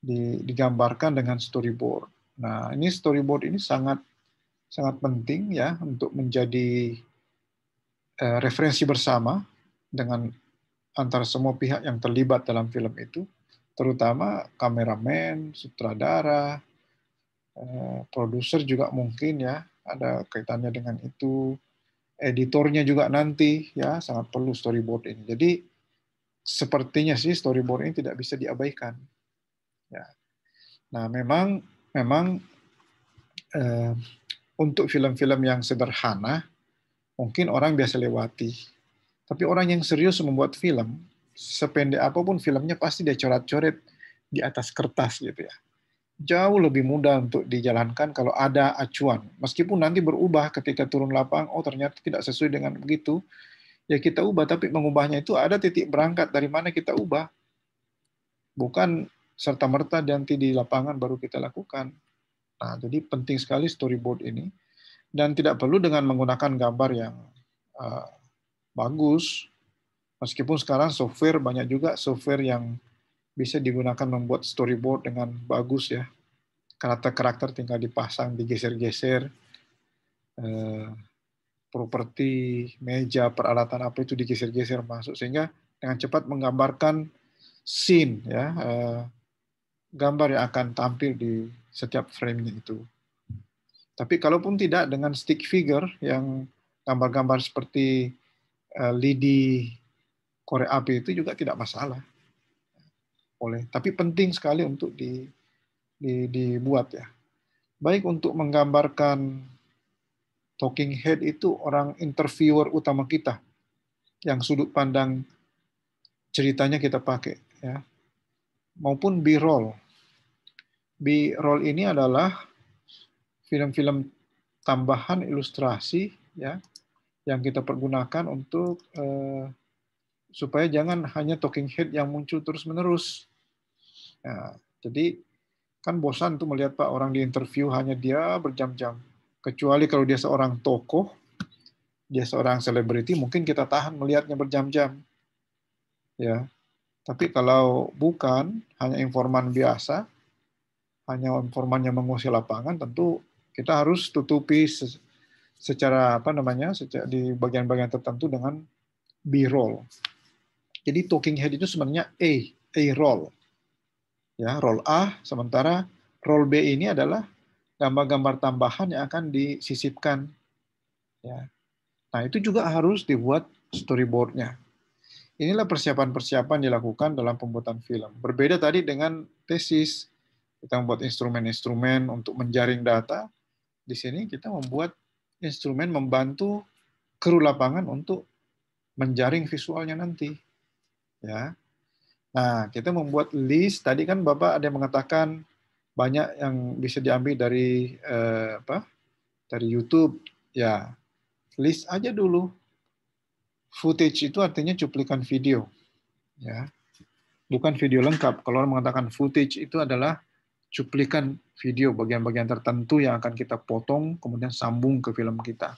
digambarkan dengan storyboard. Nah, ini storyboard ini sangat sangat penting ya untuk menjadi referensi bersama dengan antara semua pihak yang terlibat dalam film itu, terutama kameramen, sutradara, produser juga mungkin ya, ada kaitannya dengan itu, editornya juga nanti ya, sangat perlu storyboard ini. Jadi sepertinya sih storyboard ini tidak bisa diabaikan. Ya. Nah, memang untuk film-film yang sederhana mungkin orang biasa lewati. Tapi orang yang serius membuat film, sependek apapun filmnya pasti dia coret-coret di atas kertas gitu ya. Jauh lebih mudah untuk dijalankan kalau ada acuan. Meskipun nanti berubah ketika turun lapang, oh ternyata tidak sesuai dengan begitu, ya kita ubah, tapi mengubahnya itu ada titik berangkat dari mana kita ubah. Bukan serta-merta nanti di lapangan baru kita lakukan. Nah, jadi penting sekali storyboard ini. Dan tidak perlu dengan menggunakan gambar yang bagus. Meskipun sekarang software, banyak juga software yang bisa digunakan membuat storyboard dengan bagus ya. Karakter-karakter tinggal dipasang, digeser-geser. Properti, meja, peralatan apa itu digeser-geser masuk. Sehingga dengan cepat menggambarkan scene, ya, gambar yang akan tampil di setiap frame-nya itu. Tapi kalaupun tidak dengan stick figure yang gambar-gambar seperti lidi korek api itu juga tidak masalah. Boleh. Tapi penting sekali untuk dibuat ya. Baik untuk menggambarkan talking head itu orang interviewer utama kita, yang sudut pandang ceritanya kita pakai, ya. Maupun B-roll. B-roll ini adalah film-film tambahan ilustrasi, ya, yang kita pergunakan untuk supaya jangan hanya talking head yang muncul terus-menerus. Nah, jadi kan bosan tuh melihat Pak orang di interview hanya dia berjam-jam. Kecuali kalau dia seorang tokoh, dia seorang selebriti, mungkin kita tahan melihatnya berjam-jam. Ya. Tapi kalau bukan, hanya informan biasa, hanya informan yang menguasai lapangan, tentu kita harus tutupi secara apa namanya, di bagian-bagian tertentu dengan B-roll. Jadi talking head itu sebenarnya A roll. Ya, roll A, sementara roll B ini adalah gambar-gambar tambahan yang akan disisipkan. Ya. Nah, itu juga harus dibuat storyboard-nya. Inilah persiapan-persiapan dilakukan dalam pembuatan film. Berbeda tadi dengan tesis, kita membuat instrumen-instrumen untuk menjaring data. Di sini kita membuat instrumen membantu kru lapangan untuk menjaring visualnya nanti. Ya. Nah, kita membuat list. Tadi kan Bapak ada yang mengatakan banyak yang bisa diambil dari dari YouTube. Ya, list aja dulu. Footage itu artinya cuplikan video, ya, bukan video lengkap. Kalau orang mengatakan footage itu adalah cuplikan video bagian-bagian tertentu yang akan kita potong kemudian sambung ke film kita.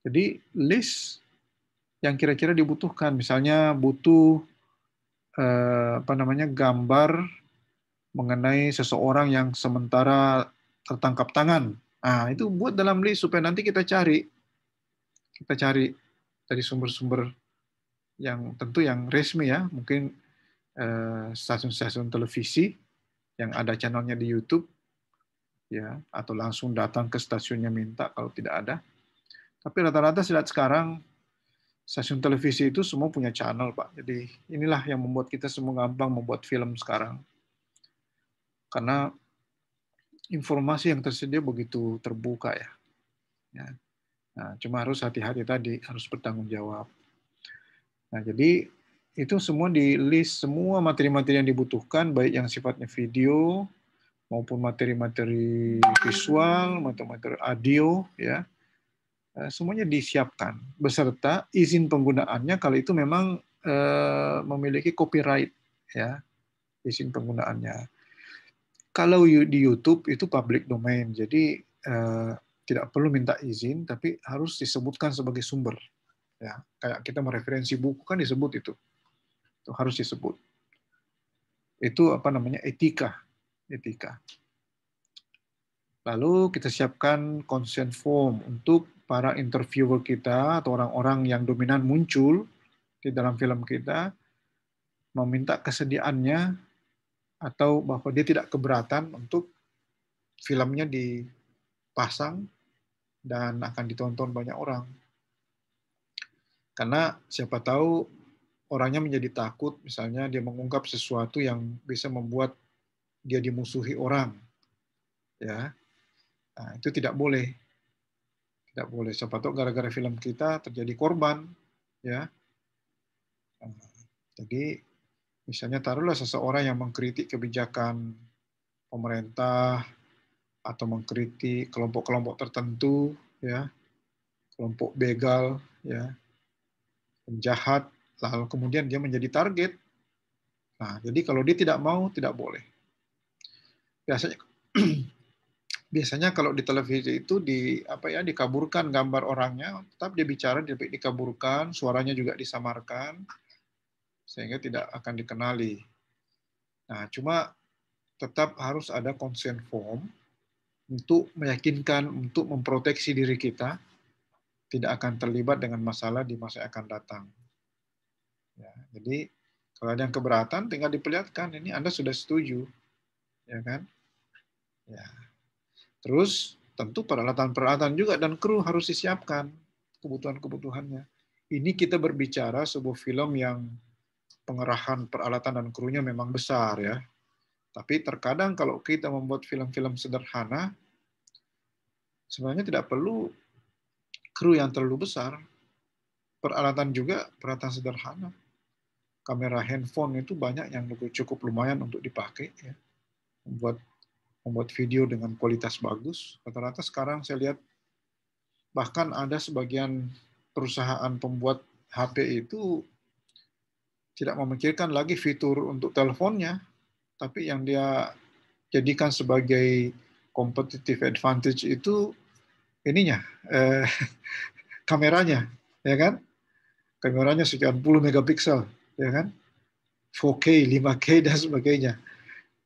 Jadi list yang kira-kira dibutuhkan, misalnya butuh gambar mengenai seseorang yang sementara tertangkap tangan. Nah, itu buat dalam list supaya nanti kita cari dari sumber-sumber yang tentu yang resmi ya, mungkin stasiun-stasiun televisi yang ada channelnya di YouTube, ya, atau langsung datang ke stasiunnya minta kalau tidak ada. Tapi rata-rata saya lihat sekarang stasiun televisi itu semua punya channel, Pak. Jadi inilah yang membuat kita semua gampang membuat film sekarang. Karena informasi yang tersedia begitu terbuka ya. Nah, cuma harus hati-hati tadi, harus bertanggung jawab. Nah, jadi itu semua di list semua materi-materi yang dibutuhkan, baik yang sifatnya video maupun materi-materi visual, materi-materi audio, ya, semuanya disiapkan beserta izin penggunaannya kalau itu memang memiliki copyright, ya, izin penggunaannya. Kalau di YouTube itu public domain, jadi tidak perlu minta izin, tapi harus disebutkan sebagai sumber. Ya, kayak kita mereferensi buku kan disebut itu harus disebut. Itu apa namanya, etika. Lalu kita siapkan consent form untuk para interviewer kita atau orang-orang yang dominan muncul di dalam film kita, meminta kesediaannya atau bahwa dia tidak keberatan untuk filmnya dipasang dan akan ditonton banyak orang. Karena siapa tahu orangnya menjadi takut, misalnya dia mengungkap sesuatu yang bisa membuat dia dimusuhi orang. Ya. Nah, itu tidak boleh. Tidak boleh. Siapa tahu gara-gara film kita terjadi korban, ya. Jadi misalnya taruhlah seseorang yang mengkritik kebijakan pemerintah atau mengkritik kelompok-kelompok tertentu, ya, kelompok begal, ya, penjahat, lalu kemudian dia menjadi target. Nah, jadi kalau dia tidak mau, tidak boleh. Biasanya kalau di televisi itu dikaburkan gambar orangnya, tetap dia bicara dikaburkan, suaranya juga disamarkan sehingga tidak akan dikenali. Nah, cuma tetap harus ada consent form untuk meyakinkan, untuk memproteksi diri kita tidak akan terlibat dengan masalah di masa yang akan datang. Ya, jadi kalau ada yang keberatan, tinggal diperlihatkan ini Anda sudah setuju, ya kan? Ya. Terus tentu peralatan-peralatan juga dan kru harus disiapkan kebutuhan-kebutuhannya. ini kita berbicara sebuah film yang pengerahan peralatan dan krunya memang besar ya. Tapi terkadang kalau kita membuat film-film sederhana, sebenarnya tidak perlu kru yang terlalu besar. Peralatan juga peralatan sederhana. Kamera handphone itu banyak yang cukup lumayan untuk dipakai ya. Membuat video dengan kualitas bagus. Rata-rata sekarang saya lihat bahkan ada sebagian perusahaan pembuat HP itu tidak memikirkan lagi fitur untuk teleponnya, tapi yang dia jadikan sebagai competitive advantage itu ininya, kameranya, ya kan? Kameranya sekian puluh megapiksel, ya kan? 4K, 5K dan sebagainya.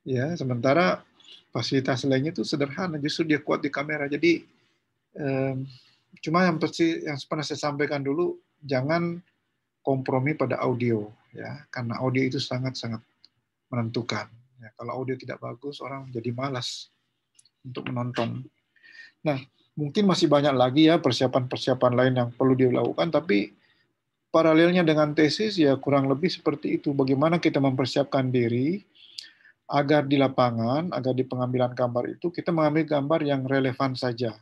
Ya, sementara fasilitas lainnya itu sederhana, justru dia kuat di kamera. Jadi cuma yang pernah saya sampaikan dulu, jangan kompromi pada audio, ya, karena audio itu sangat-sangat menentukan. Ya, kalau audio tidak bagus, orang jadi malas untuk menonton. Nah, mungkin masih banyak lagi ya persiapan-persiapan lain yang perlu dilakukan, tapi paralelnya dengan tesis ya kurang lebih seperti itu. Bagaimana kita mempersiapkan diri agar di lapangan, agar di pengambilan gambar itu kita mengambil gambar yang relevan saja.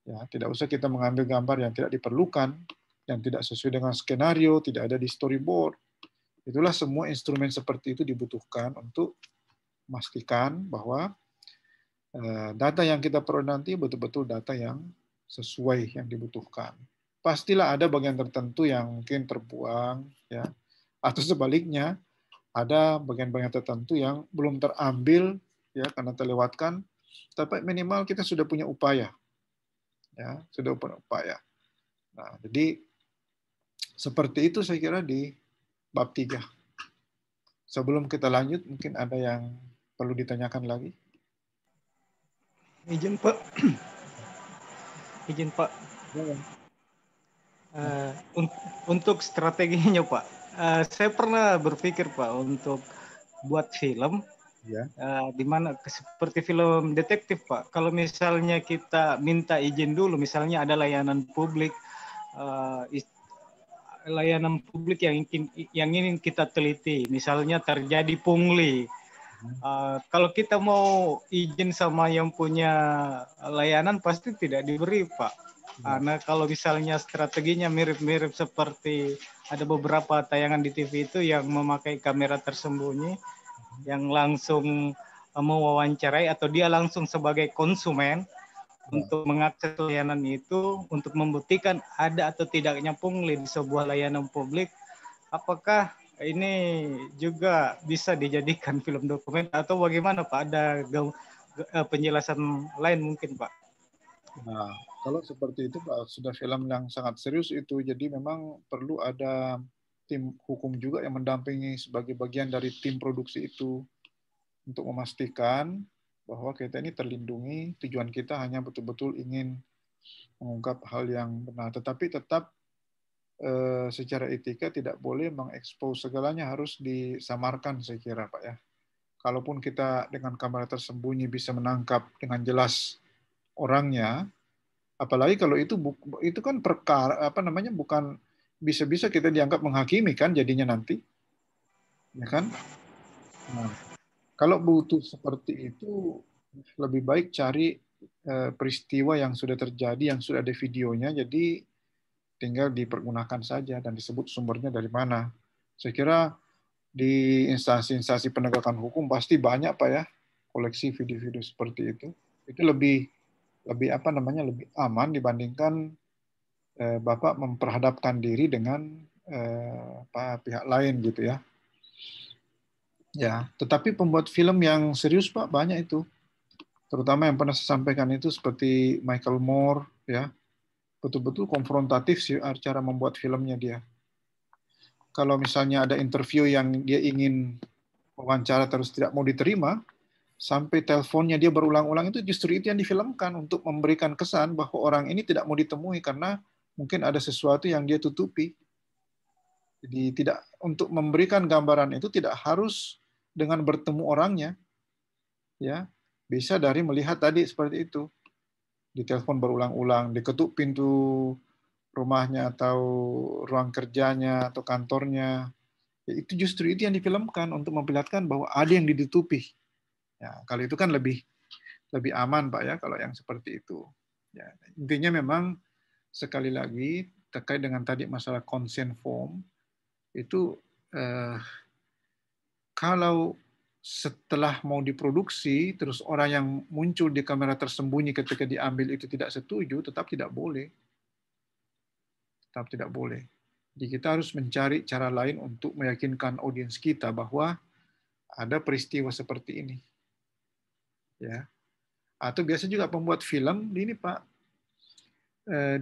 Ya, tidak usah kita mengambil gambar yang tidak diperlukan, yang tidak sesuai dengan skenario, tidak ada di storyboard. Itulah semua instrumen seperti itu dibutuhkan untuk memastikan bahwa data yang kita peroleh nanti betul-betul data yang sesuai yang dibutuhkan. Pastilah ada bagian tertentu yang mungkin terbuang, ya, atau sebaliknya ada bagian-bagian tertentu yang belum terambil, ya, karena terlewatkan. Tapi minimal kita sudah punya upaya, ya, sudah punya upaya. Nah, jadi seperti itu saya kira di bab 3. Sebelum kita lanjut, mungkin ada yang perlu ditanyakan lagi. Izin Pak. Izin Pak. Untuk strateginya Pak, saya pernah berpikir Pak untuk buat film, Ya. di mana seperti film detektif Pak. Kalau misalnya kita minta izin dulu, misalnya ada layanan publik yang ingin kita teliti, misalnya terjadi pungli. Kalau kita mau izin sama yang punya layanan pasti tidak diberi Pak. Karena kalau misalnya strateginya mirip-mirip seperti ada beberapa tayangan di TV itu yang memakai kamera tersembunyi, yang langsung mewawancarai atau dia langsung sebagai konsumen untuk mengakses layanan itu untuk membuktikan ada atau tidaknya pungli di sebuah layanan publik. Apakah ini juga bisa dijadikan film dokumen atau bagaimana Pak? Ada penjelasan lain mungkin Pak? Nah, kalau seperti itu Pak, sudah film yang sangat serius itu, jadi memang perlu ada tim hukum juga yang mendampingi sebagai bagian dari tim produksi itu untuk memastikan bahwa kita ini terlindungi, tujuan kita hanya betul-betul ingin mengungkap hal yang benar, tetapi tetap secara etika tidak boleh mengekspos segalanya, harus disamarkan saya kira Pak ya. Kalaupun kita dengan kamera tersembunyi bisa menangkap dengan jelas orangnya, apalagi kalau itu kan perkara bukan bisa-bisa kita dianggap menghakimi kan jadinya nanti, ya kan? Nah, kalau butuh seperti itu lebih baik cari peristiwa yang sudah terjadi, yang sudah ada videonya, jadi tinggal dipergunakan saja dan disebut sumbernya dari mana. Saya kira di instansi-instansi penegakan hukum pasti banyak Pak ya koleksi video-video seperti itu. Itu lebih lebih aman dibandingkan Bapak memperhadapkan diri dengan pihak lain gitu ya. Ya, tetapi pembuat film yang serius Pak banyak itu. Terutama yang pernah saya sampaikan itu seperti Michael Moore ya. Betul-betul konfrontatif sih cara membuat filmnya dia. Kalau misalnya ada interview yang dia ingin wawancara terus tidak mau diterima, sampai teleponnya dia berulang-ulang, itu justru itu yang difilmkan untuk memberikan kesan bahwa orang ini tidak mau ditemui karena mungkin ada sesuatu yang dia tutupi. Jadi tidak, untuk memberikan gambaran itu tidak harus dengan bertemu orangnya, ya, bisa dari melihat tadi seperti itu, ditelepon berulang-ulang, diketuk pintu rumahnya atau ruang kerjanya atau kantornya. Ya, itu justru itu yang difilmkan untuk memperlihatkan bahwa ada yang ditutupi. Ya, kalau itu kan lebih aman Pak ya kalau yang seperti itu. Ya, intinya memang sekali lagi terkait dengan tadi masalah consent form itu kalau setelah mau diproduksi terus orang yang muncul di kamera tersembunyi ketika diambil itu tidak setuju, tetap tidak boleh. Tetap tidak boleh. Jadi kita harus mencari cara lain untuk meyakinkan audiens kita bahwa ada peristiwa seperti ini. Ya. Atau biasa juga pembuat film ini Pak,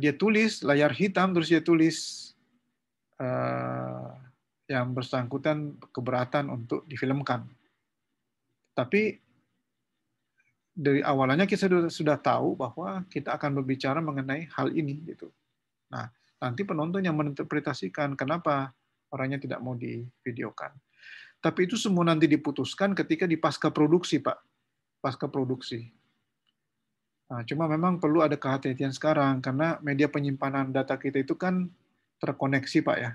dia tulis layar hitam terus dia tulis yang bersangkutan keberatan untuk difilmkan. Tapi dari awalnya kita sudah tahu bahwa kita akan berbicara mengenai hal ini gitu. Nah, nanti penonton yang menginterpretasikan kenapa orangnya tidak mau divideokan. Tapi itu semua nanti diputuskan ketika di pasca produksi, Pak. Pasca produksi. Nah, cuma memang perlu ada kehati-hatian sekarang karena media penyimpanan data kita itu kan terkoneksi, Pak ya.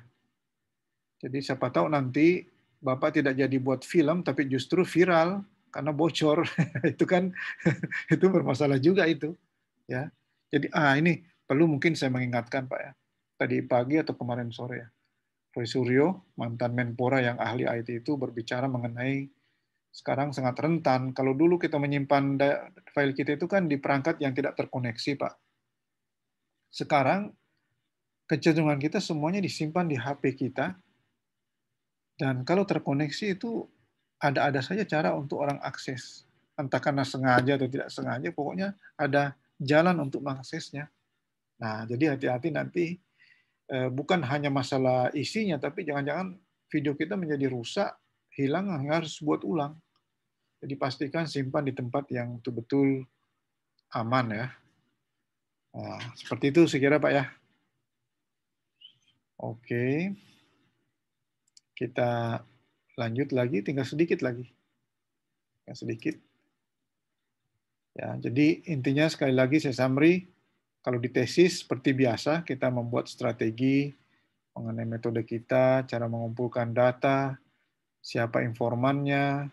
Jadi siapa tahu nanti Bapak tidak jadi buat film tapi justru viral karena bocor. Itu kan itu bermasalah juga itu, ya. Jadi ini perlu mungkin saya mengingatkan Pak ya. Tadi pagi atau kemarin sore ya. Roy Suryo, mantan Menpora yang ahli IT itu berbicara mengenai sekarang sangat rentan. Kalau dulu kita menyimpan file kita itu kan di perangkat yang tidak terkoneksi, Pak. Sekarang kecenderungan kita semuanya disimpan di HP kita. Dan kalau terkoneksi itu ada saja cara untuk orang akses. Entah karena sengaja atau tidak sengaja, pokoknya ada jalan untuk mengaksesnya. Nah, jadi hati-hati nanti bukan hanya masalah isinya, tapi jangan-jangan video kita menjadi rusak, hilang, harus buat ulang. Jadi pastikan simpan di tempat yang betul-betul aman ya. Nah, seperti itu saya kira Pak ya. Oke. Kita lanjut lagi, tinggal sedikit lagi. Tinggal sedikit. Ya, jadi intinya sekali lagi saya summary, kalau di tesis seperti biasa kita membuat strategi mengenai metode kita, cara mengumpulkan data, siapa informannya,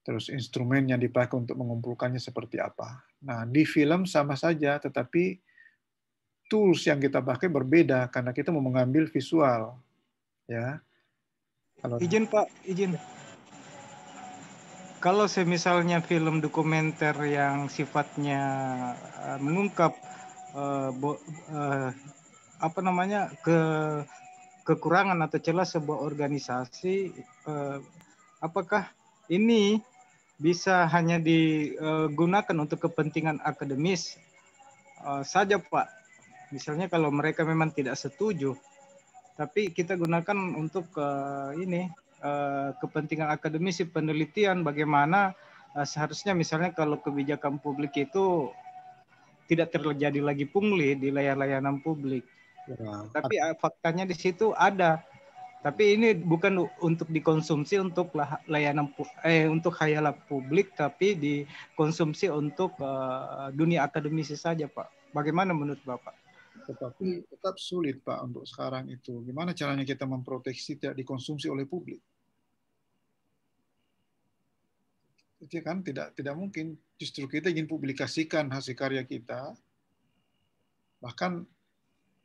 terus instrumen yang dipakai untuk mengumpulkannya seperti apa. Nah, di film sama saja, tetapi tools yang kita pakai berbeda karena kita mau mengambil visual. Ya. Kalau Izin Pak, izin. Kalau misalnya film dokumenter yang sifatnya mengungkap apa namanya kekurangan atau celah sebuah organisasi, apakah ini bisa hanya digunakan untuk kepentingan akademis saja Pak? Misalnya kalau mereka memang tidak setuju, tapi kita gunakan untuk kepentingan akademis penelitian bagaimana seharusnya misalnya kalau kebijakan publik itu tidak terjadi lagi pungli di layanan publik. Ya. Tapi faktanya di situ ada. Tapi ini bukan untuk dikonsumsi untuk layanan untuk khayalan publik, tapi dikonsumsi untuk dunia akademisi saja, Pak. Bagaimana menurut Bapak? Tetapi tetap sulit Pak untuk sekarang itu. Gimana caranya kita memproteksi tidak dikonsumsi oleh publik? Itu kan tidak mungkin. Justru kita ingin publikasikan hasil karya kita. Bahkan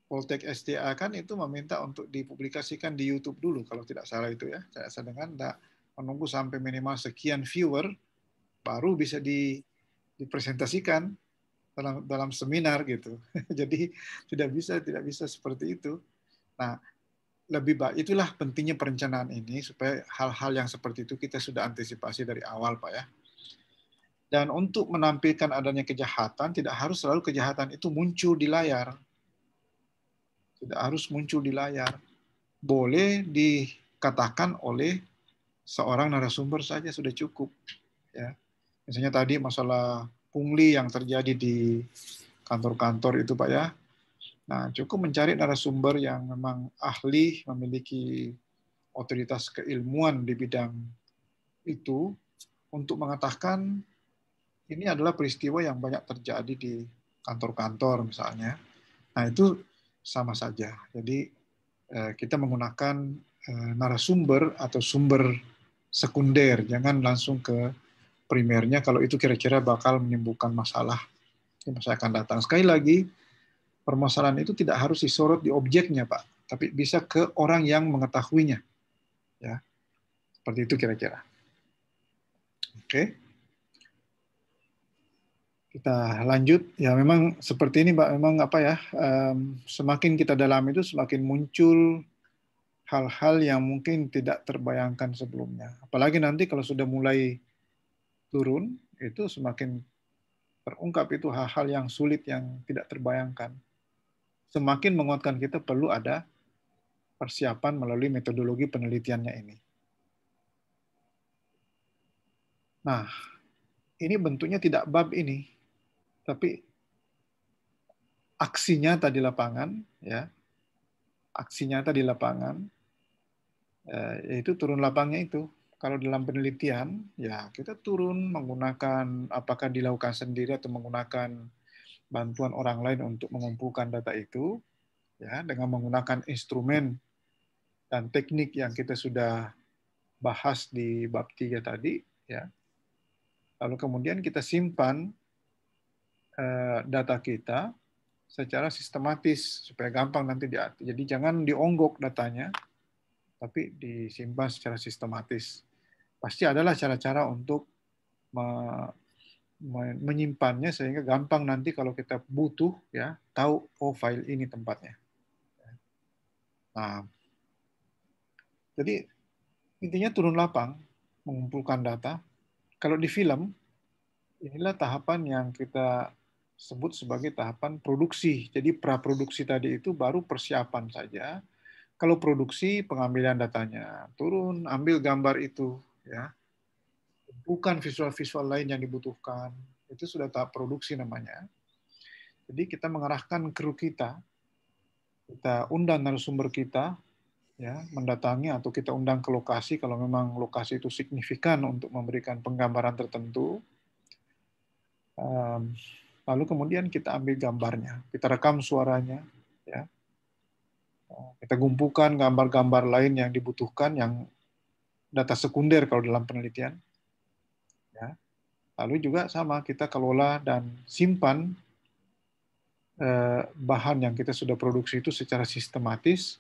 Poltek STA kan itu meminta untuk dipublikasikan di YouTube dulu kalau tidak salah itu ya. Saya sedangkan menunggu sampai minimal sekian viewer baru bisa dipresentasikan dalam seminar gitu. Jadi tidak bisa seperti itu. Nah, lebih baik itulah pentingnya perencanaan ini supaya hal-hal yang seperti itu kita sudah antisipasi dari awal Pak ya. Dan untuk menampilkan adanya kejahatan tidak harus selalu kejahatan itu muncul di layar. Tidak harus muncul di layar. Boleh dikatakan oleh seorang narasumber saja sudah cukup ya. Misalnya tadi masalah pungli yang terjadi di kantor-kantor itu Pak ya. Nah, cukup mencari narasumber yang memang ahli, memiliki otoritas keilmuan di bidang itu untuk mengatakan ini adalah peristiwa yang banyak terjadi di kantor-kantor misalnya. Nah, itu sama saja. Jadi kita menggunakan narasumber atau sumber sekunder, jangan langsung ke primernya, kalau itu kira-kira bakal menimbulkan masalah di masa akan datang. Sekali lagi, permasalahan itu tidak harus disorot di objeknya, Pak, tapi bisa ke orang yang mengetahuinya. Ya, seperti itu kira-kira. Oke. Kita lanjut. Ya, memang seperti ini, Pak. Memang apa ya? Semakin kita dalam itu, semakin muncul hal-hal yang mungkin tidak terbayangkan sebelumnya. Apalagi nanti kalau sudah mulai turun, itu semakin terungkap itu hal-hal yang sulit yang tidak terbayangkan. Semakin menguatkan kita perlu ada persiapan melalui metodologi penelitiannya ini. Nah, ini bentuknya tidak bab ini, tapi aksi nyata di lapangan, ya, aksi nyata di lapangan, yaitu turun lapangnya itu. Kalau dalam penelitian, ya kita turun menggunakan, apakah dilakukan sendiri atau menggunakan bantuan orang lain untuk mengumpulkan data itu, ya, dengan menggunakan instrumen dan teknik yang kita sudah bahas di bab 3 tadi, ya. Lalu kemudian kita simpan data kita secara sistematis supaya gampang nanti diatur. Jadi jangan dionggok datanya, tapi disimpan secara sistematis. Pasti adalah cara-cara untuk menyimpannya sehingga gampang nanti kalau kita butuh, ya, tahu oh file ini tempatnya. Nah, jadi intinya turun lapang, mengumpulkan data. Kalau di film, inilah tahapan yang kita sebut sebagai tahapan produksi. Jadi praproduksi tadi itu baru persiapan saja. Kalau produksi, pengambilan datanya, turun, ambil gambar itu, ya, bukan visual-visual lain yang dibutuhkan. Itu sudah tahap produksi namanya. Jadi kita mengarahkan kru kita undang narasumber kita, ya, mendatangi atau kita undang ke lokasi kalau memang lokasi itu signifikan untuk memberikan penggambaran tertentu. Lalu kemudian kita ambil gambarnya, kita rekam suaranya, ya. Kita kumpulkan gambar-gambar lain yang dibutuhkan, yang data sekunder kalau dalam penelitian. Ya. Lalu juga sama, kita kelola dan simpan bahan yang kita sudah produksi itu secara sistematis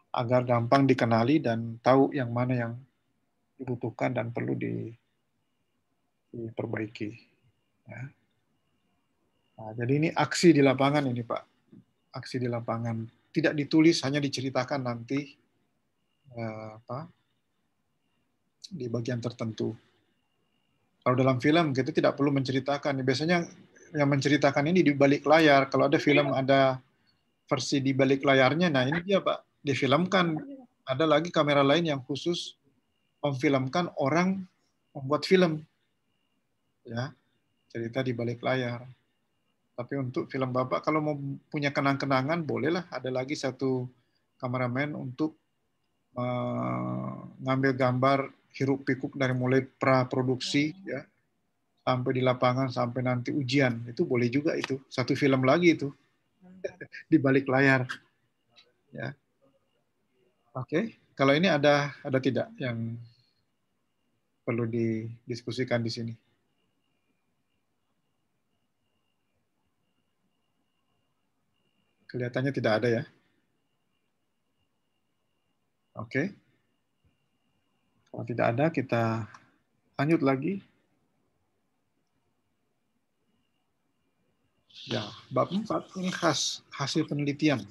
agar gampang dikenali dan tahu yang mana yang dibutuhkan dan perlu diperbaiki. Ya. Nah, jadi ini aksi di lapangan ini, Pak. Aksi di lapangan. Tidak ditulis, hanya diceritakan nanti di bagian tertentu. Kalau dalam film kita tidak perlu menceritakan. Biasanya yang menceritakan ini di balik layar. Kalau ada film ada versi di balik layarnya, nah ini dia, Pak. Difilmkan. Ada lagi kamera lain yang khusus memfilmkan orang membuat film. Ya, cerita di balik layar. Tapi untuk film Bapak, kalau mau punya kenang-kenangan, bolehlah ada lagi satu kameramen untuk mengambil gambar hiruk pikuk dari mulai praproduksi, ya, sampai di lapangan, sampai nanti ujian. Itu boleh juga itu. Satu film lagi itu di balik layar. Ya. Oke, kalau ini ada tidak yang perlu didiskusikan di sini? Kelihatannya tidak ada ya. Oke. Kalau tidak ada, kita lanjut lagi. Ya, bab 4 ini hasil penelitian.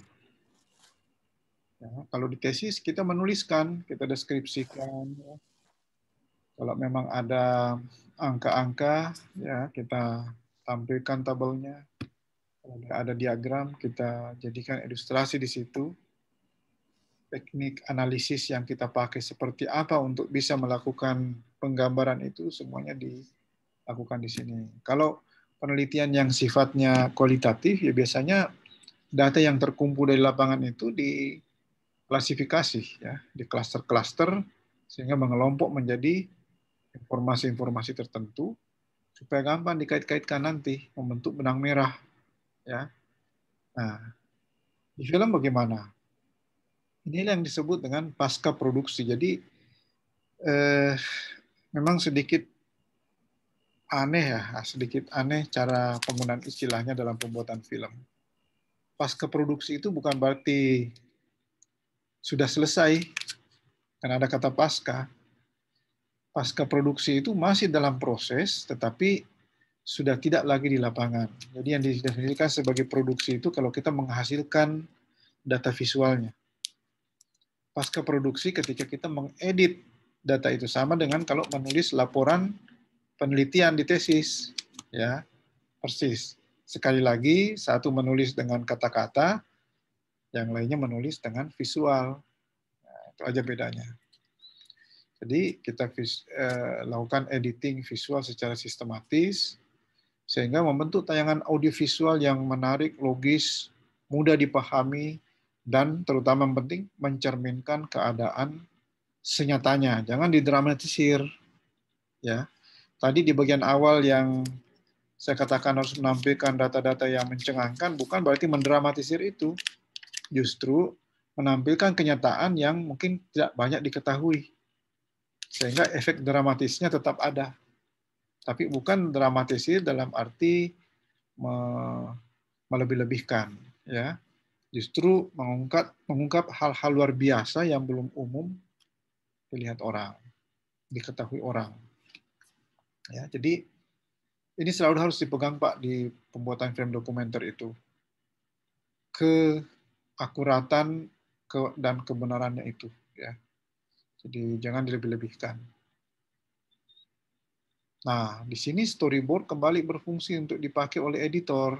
Ya, kalau di tesis kita menuliskan, kita deskripsikan. Ya. Kalau memang ada angka-angka, ya kita tampilkan tabelnya. Kalau ada diagram, kita jadikan ilustrasi di situ. Teknik analisis yang kita pakai seperti apa untuk bisa melakukan penggambaran itu, semuanya dilakukan di sini. Kalau penelitian yang sifatnya kualitatif, ya biasanya data yang terkumpul dari lapangan itu diklasifikasi, ya, di klaster-klaster, sehingga mengelompok menjadi informasi-informasi tertentu, supaya gampang dikait-kaitkan nanti, membentuk benang merah. Ya. Nah, Di film bagaimana? Inilah yang disebut dengan pasca produksi. Jadi memang sedikit aneh cara penggunaan istilahnya dalam pembuatan film. Pasca produksi itu bukan berarti sudah selesai, karena ada kata pasca. Pasca produksi itu masih dalam proses, tetapi sudah tidak lagi di lapangan. Jadi yang didefinisikan sebagai produksi itu kalau kita menghasilkan data visualnya. Pasca produksi ketika kita mengedit data itu, sama dengan kalau menulis laporan penelitian di tesis, ya persis. Sekali lagi, satu menulis dengan kata-kata, yang lainnya menulis dengan visual. Nah, itu aja bedanya. Jadi kita lakukan editing visual secara sistematis, sehingga membentuk tayangan audiovisual yang menarik, logis, mudah dipahami, dan terutama yang penting mencerminkan keadaan senyatanya. Jangan didramatisir. Ya, tadi di bagian awal yang saya katakan harus menampilkan data-data yang mencengangkan, bukan berarti mendramatisir itu. Justru menampilkan kenyataan yang mungkin tidak banyak diketahui. Sehingga efek dramatisnya tetap ada. Tapi bukan dramatisir dalam arti melebih-lebihkan. Ya. Justru mengungkap hal-hal luar biasa yang belum umum dilihat orang, diketahui orang. Ya, jadi ini selalu harus dipegang Pak di pembuatan film dokumenter itu. Keakuratan dan kebenarannya itu. Ya. Jadi jangan dilebih-lebihkan. Nah, di sini storyboard kembali berfungsi untuk dipakai oleh editor.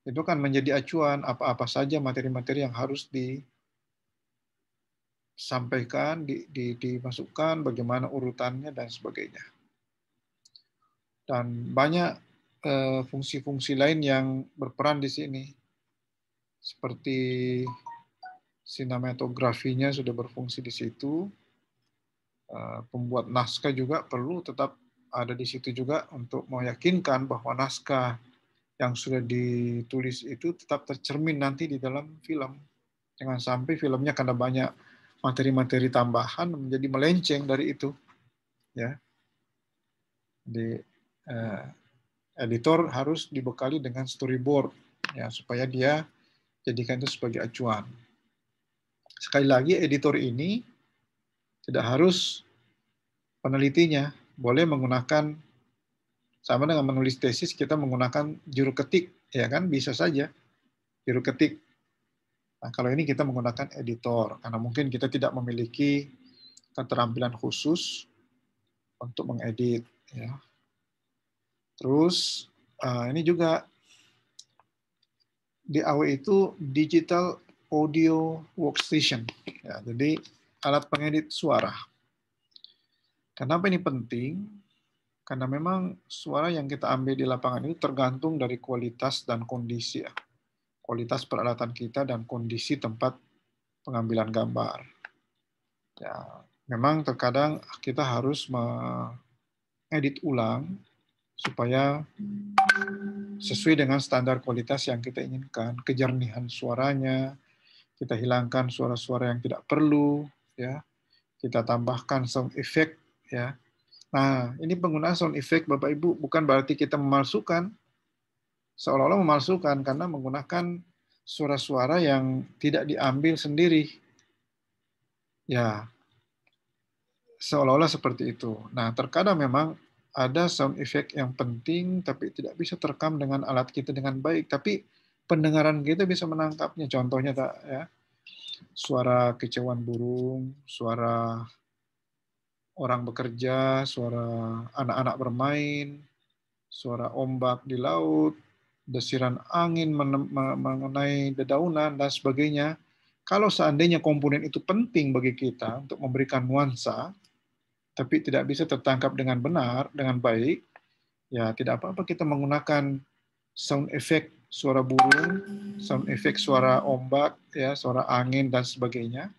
Itu kan menjadi acuan apa-apa saja materi-materi yang harus disampaikan, dimasukkan, bagaimana urutannya, dan sebagainya. Dan banyak fungsi-fungsi lain yang berperan di sini. Seperti sinematografinya sudah berfungsi di situ. Pembuat naskah juga perlu tetap ada di situ juga untuk meyakinkan bahwa naskah yang sudah ditulis itu tetap tercermin nanti di dalam film. Jangan sampai filmnya karena banyak materi-materi tambahan menjadi melenceng dari itu. Ya, di editor harus dibekali dengan storyboard, ya, supaya dia jadikan itu sebagai acuan. Sekali lagi, editor ini tidak harus penelitinya, boleh menggunakan, sama dengan menulis tesis, kita menggunakan juru ketik, ya kan, bisa saja juru ketik. Nah, kalau ini kita menggunakan editor, karena mungkin kita tidak memiliki keterampilan khusus untuk mengedit. Ya. Terus, ini juga DAW itu Digital Audio Workstation. Ya, jadi, alat pengedit suara. Kenapa ini penting? Karena memang suara yang kita ambil di lapangan itu tergantung dari kualitas dan kondisi, ya. Kualitas peralatan kita dan kondisi tempat pengambilan gambar. Ya, memang terkadang kita harus mengedit ulang supaya sesuai dengan standar kualitas yang kita inginkan, kejernihan suaranya, kita hilangkan suara-suara yang tidak perlu, ya, kita tambahkan sound effect, ya. Nah, ini penggunaan sound effect, Bapak Ibu, bukan berarti kita memalsukan, seolah-olah memalsukan karena menggunakan suara-suara yang tidak diambil sendiri. Ya, seolah-olah seperti itu. Nah, terkadang memang ada sound effect yang penting, tapi tidak bisa terekam dengan alat kita dengan baik. Tapi pendengaran kita bisa menangkapnya. Contohnya, ya, suara kicauan burung, suara orang bekerja, suara anak-anak bermain, suara ombak di laut, desiran angin mengenai dedaunan, dan sebagainya. Kalau seandainya komponen itu penting bagi kita untuk memberikan nuansa, tapi tidak bisa tertangkap dengan benar, dengan baik, ya tidak apa-apa kita menggunakan sound effect suara burung, sound effect suara ombak, ya, suara angin, dan sebagainya.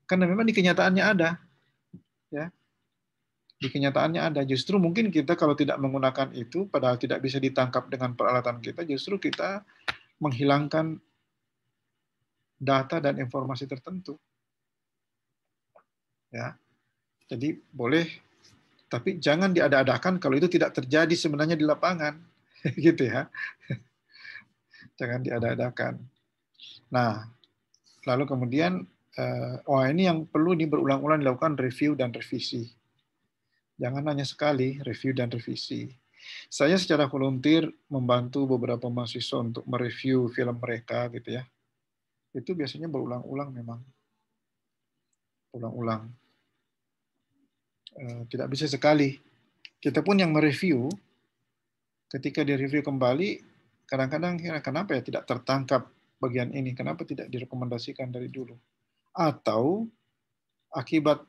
Karena memang di kenyataannya ada. Ya. Di kenyataannya ada. Justru mungkin kita kalau tidak menggunakan itu, padahal tidak bisa ditangkap dengan peralatan kita, justru kita menghilangkan data dan informasi tertentu. Ya. Jadi boleh, tapi jangan diada-adakan kalau itu tidak terjadi sebenarnya di lapangan. Gitu ya. Jangan diada-adakan. Nah, lalu kemudian ini yang perlu berulang-ulang dilakukan review dan revisi. Jangan hanya sekali review dan revisi. Saya secara volunteer membantu beberapa mahasiswa untuk mereview film mereka gitu ya. Itu biasanya berulang-ulang memang. Ulang-ulang. Tidak bisa sekali. Kita pun yang mereview, ketika direview kembali, kadang-kadang kenapa ya tidak tertangkap bagian ini, kenapa tidak direkomendasikan dari dulu. Atau akibat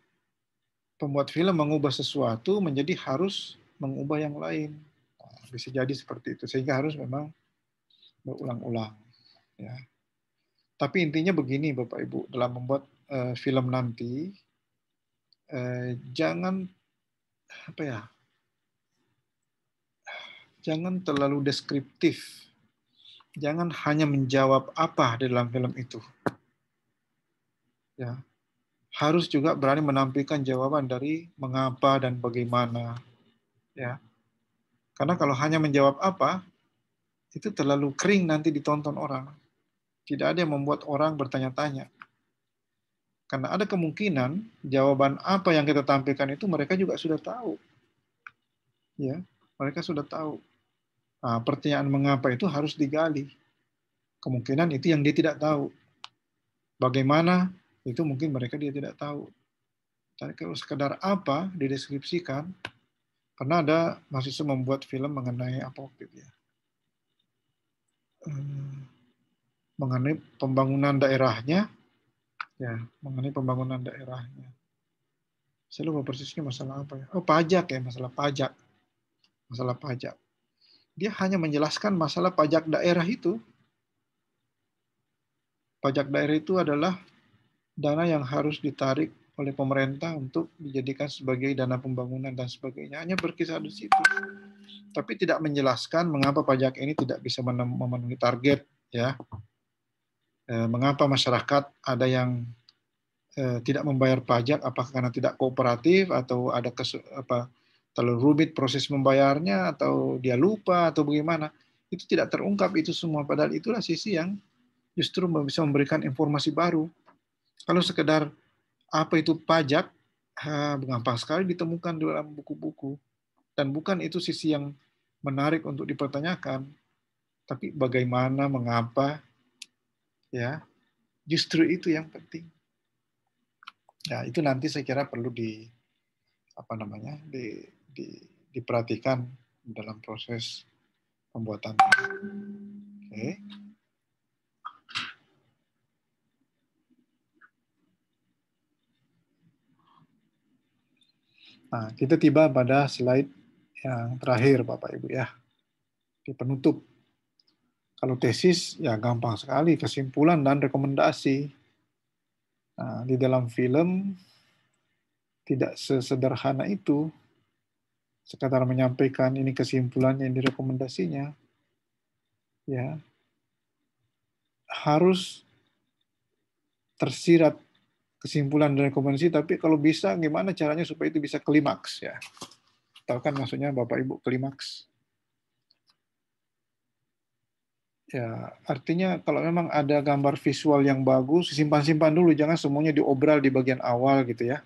pembuat film mengubah sesuatu menjadi harus mengubah yang lain. Nah, bisa jadi seperti itu, sehingga harus memang berulang-ulang. Ya. Tapi intinya begini Bapak Ibu, dalam membuat film nanti, jangan apa ya, jangan terlalu deskriptif. Jangan hanya menjawab apa di dalam film itu. Ya. Harus juga berani menampilkan jawaban dari mengapa dan bagaimana. Ya. Karena kalau hanya menjawab apa, itu terlalu kering nanti ditonton orang. Tidak ada yang membuat orang bertanya-tanya. Karena ada kemungkinan jawaban apa yang kita tampilkan itu mereka juga sudah tahu. Ya, mereka sudah tahu. Nah, pertanyaan mengapa itu harus digali. Kemungkinan itu yang dia tidak tahu. Bagaimana itu mungkin mereka dia tidak tahu. Tapi kalau sekedar apa dideskripsikan, pernah ada mahasiswa membuat film mengenai apa waktu itu ya? Mengenai pembangunan daerahnya, ya, mengenai pembangunan daerahnya. Saya lupa persisnya masalah apa ya? Oh, pajak ya, masalah pajak. Masalah pajak. Dia hanya menjelaskan masalah pajak daerah itu. Pajak daerah itu adalah dana yang harus ditarik oleh pemerintah untuk dijadikan sebagai dana pembangunan dan sebagainya. Hanya berkisar di situ. Tapi tidak menjelaskan mengapa pajak ini tidak bisa memenuhi target, ya. Mengapa masyarakat ada yang tidak membayar pajak, apakah karena tidak kooperatif atau ada terlalu rumit proses membayarnya atau dia lupa atau bagaimana. Itu tidak terungkap itu semua, padahal itulah sisi yang justru bisa memberikan informasi baru. Kalau sekedar apa itu pajak, gampang sekali ditemukan di dalam buku-buku. Dan bukan itu sisi yang menarik untuk dipertanyakan, tapi bagaimana, mengapa, ya, justru itu yang penting. Ya, itu nanti saya kira perlu diperhatikan dalam proses pembuatan. Oke. Nah, kita tiba pada slide yang terakhir, Bapak Ibu ya. Di penutup. Kalau tesis, ya gampang sekali, kesimpulan dan rekomendasi. Nah, di dalam film, tidak sesederhana itu, sekadar menyampaikan ini kesimpulannya, ini rekomendasinya, ya, harus tersirat kesimpulan dan rekomendasi, tapi kalau bisa, gimana caranya supaya itu bisa klimaks, ya. Tahu kan maksudnya Bapak Ibu klimaks? Ya, artinya kalau memang ada gambar visual yang bagus, simpan-simpan dulu, jangan semuanya diobral di bagian awal gitu ya.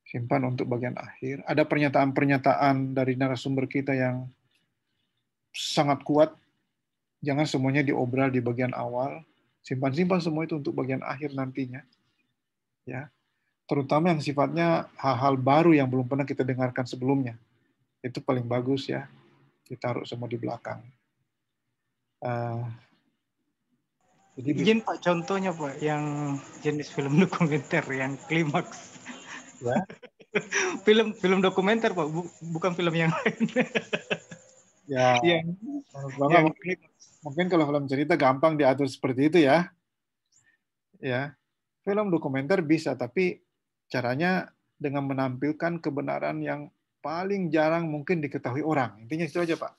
Simpan untuk bagian akhir. Ada pernyataan-pernyataan dari narasumber kita yang sangat kuat, jangan semuanya diobral di bagian awal. Simpan-simpan semua itu untuk bagian akhir nantinya. Ya. Terutama yang sifatnya hal-hal baru yang belum pernah kita dengarkan sebelumnya. Itu paling bagus ya. Ditaruh semua di belakang. Jadi izin Pak, contohnya Pak, yang jenis film dokumenter yang klimaks. Ya. film dokumenter Pak, bukan film yang lain. Ya, yang mungkin kalau film cerita gampang diatur seperti itu ya. Ya, film dokumenter bisa, tapi caranya dengan menampilkan kebenaran yang paling jarang mungkin diketahui orang. Intinya itu aja Pak.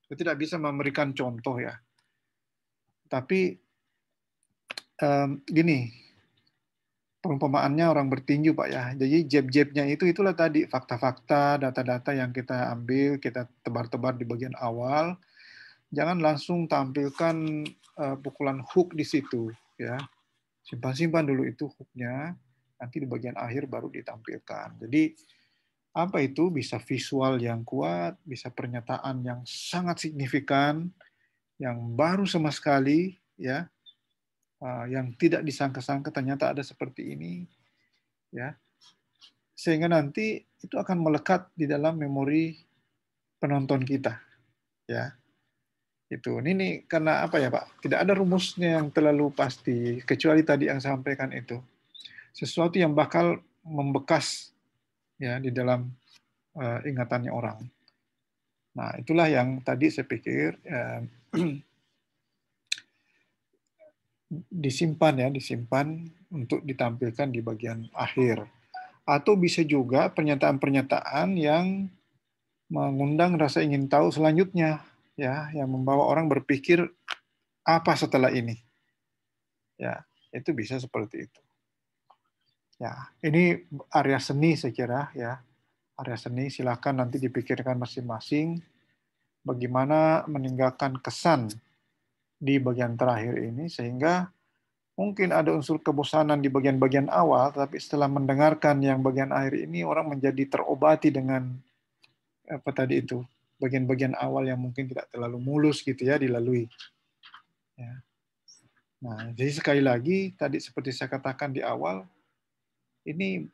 Kita tidak bisa memberikan contoh ya. Tapi gini, perumpamaannya orang bertinju Pak ya. Jadi jab-jabnya itulah tadi fakta-fakta, data-data yang kita ambil, kita tebar-tebar di bagian awal. Jangan langsung tampilkan pukulan hook di situ ya. Simpan-simpan dulu itu hooknya, nanti di bagian akhir baru ditampilkan. Jadi apa itu? Bisa visual yang kuat, bisa pernyataan yang sangat signifikan, yang baru sama sekali ya, yang tidak disangka-sangka ternyata ada seperti ini ya, sehingga nanti itu akan melekat di dalam memori penonton kita ya. Itu ini karena apa ya Pak, tidak ada rumusnya yang terlalu pasti kecuali tadi yang saya sampaikan itu, sesuatu yang bakal membekas ya di dalam ingatannya orang. Nah itulah yang tadi saya pikir disimpan untuk ditampilkan di bagian akhir. Atau bisa juga pernyataan-pernyataan yang mengundang rasa ingin tahu selanjutnya, ya, yang membawa orang berpikir apa setelah ini. Ya, itu bisa seperti itu. Ya, ini area seni saya kira ya. Area seni silakan nanti dipikirkan masing-masing bagaimana meninggalkan kesan di bagian terakhir ini sehingga mungkin ada unsur kebosanan di bagian-bagian awal, tapi setelah mendengarkan yang bagian akhir ini orang menjadi terobati dengan apa tadi itu, bagian-bagian awal yang mungkin tidak terlalu mulus gitu ya dilalui. Ya. Nah, jadi sekali lagi tadi seperti saya katakan di awal, ini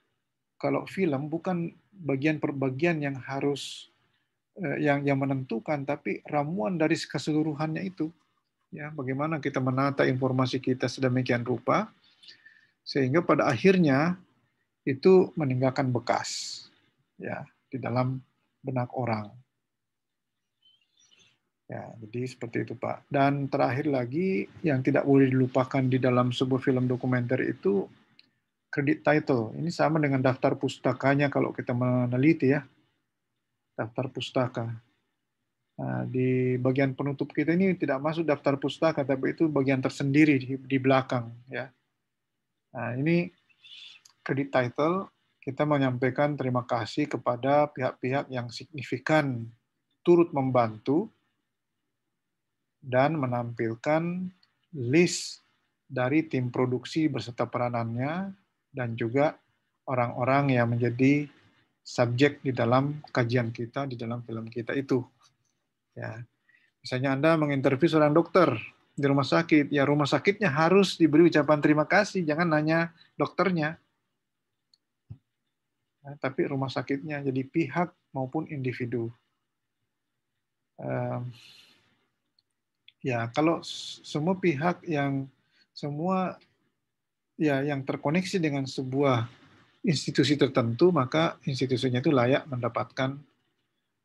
kalau film bukan bagian per bagian yang harus yang menentukan, tapi ramuan dari keseluruhannya itu. Ya, bagaimana kita menata informasi kita sedemikian rupa sehingga pada akhirnya itu meninggalkan bekas ya di dalam benak orang. Ya, jadi seperti itu Pak. Dan terakhir lagi yang tidak boleh dilupakan di dalam sebuah film dokumenter itu credit title. Ini sama dengan daftar pustakanya kalau kita meneliti ya. Daftar pustaka. Nah, di bagian penutup kita ini tidak masuk daftar pustaka, tapi itu bagian tersendiri di belakang ya. Nah, ini credit title kita menyampaikan terima kasih kepada pihak-pihak yang signifikan turut membantu dan menampilkan list dari tim produksi beserta peranannya dan juga orang-orang yang menjadi subjek di dalam kajian kita, di dalam film kita itu. Ya. Misalnya Anda menginterview seorang dokter di rumah sakit, ya rumah sakitnya harus diberi ucapan terima kasih, jangan nanya dokternya. Ya, tapi rumah sakitnya, jadi pihak maupun individu. Ya, kalau semua pihak yang terkoneksi dengan sebuah institusi tertentu, maka institusinya itu layak mendapatkan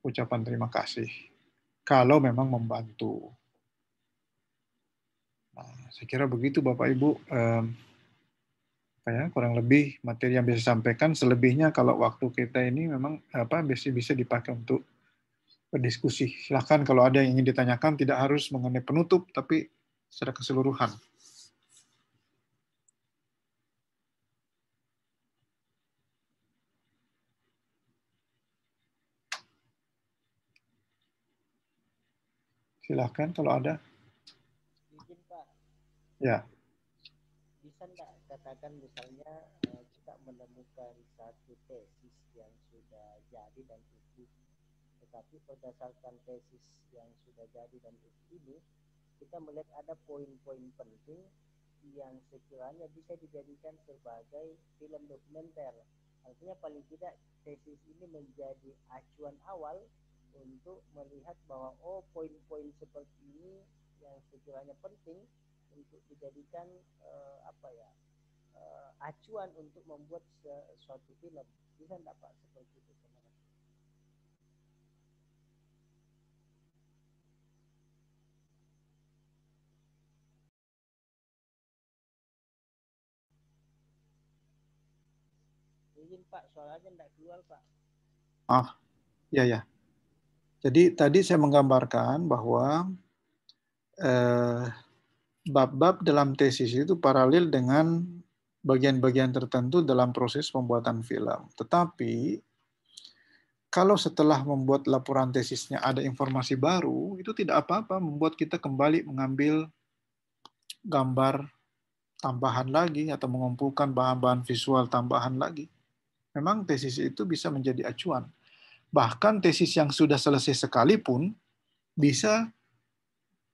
ucapan terima kasih. Kalau memang membantu. Nah, saya kira begitu Bapak Ibu. Kurang lebih materi yang bisa sampaikan. Selebihnya kalau waktu kita ini memang bisa dipakai untuk berdiskusi. Silahkan kalau ada yang ingin ditanyakan, tidak harus mengenai penutup, tapi secara keseluruhan. Silahkan kalau ada. Izin Pak. Ya. Bisa enggak katakan misalnya kita menemukan satu tesis yang sudah jadi dan utuh, tetapi berdasarkan tesis yang sudah jadi dan utuh ini, kita melihat ada poin-poin penting yang sekiranya bisa dijadikan sebagai film dokumenter. Artinya paling tidak tesis ini menjadi acuan awal untuk melihat bahwa poin-poin seperti ini yang sekiranya penting untuk dijadikan acuan untuk membuat suatu film. Bisa enggak Pak seperti itu? Izin Pak, soalnya enggak keluar Pak. Ya. Jadi tadi saya menggambarkan bahwa bab-bab dalam tesis itu paralel dengan bagian-bagian tertentu dalam proses pembuatan film. Tetapi kalau setelah membuat laporan tesisnya ada informasi baru, itu tidak apa-apa membuat kita kembali mengambil gambar tambahan lagi atau mengumpulkan bahan-bahan visual tambahan lagi. Memang tesis itu bisa menjadi acuan. Bahkan tesis yang sudah selesai sekalipun bisa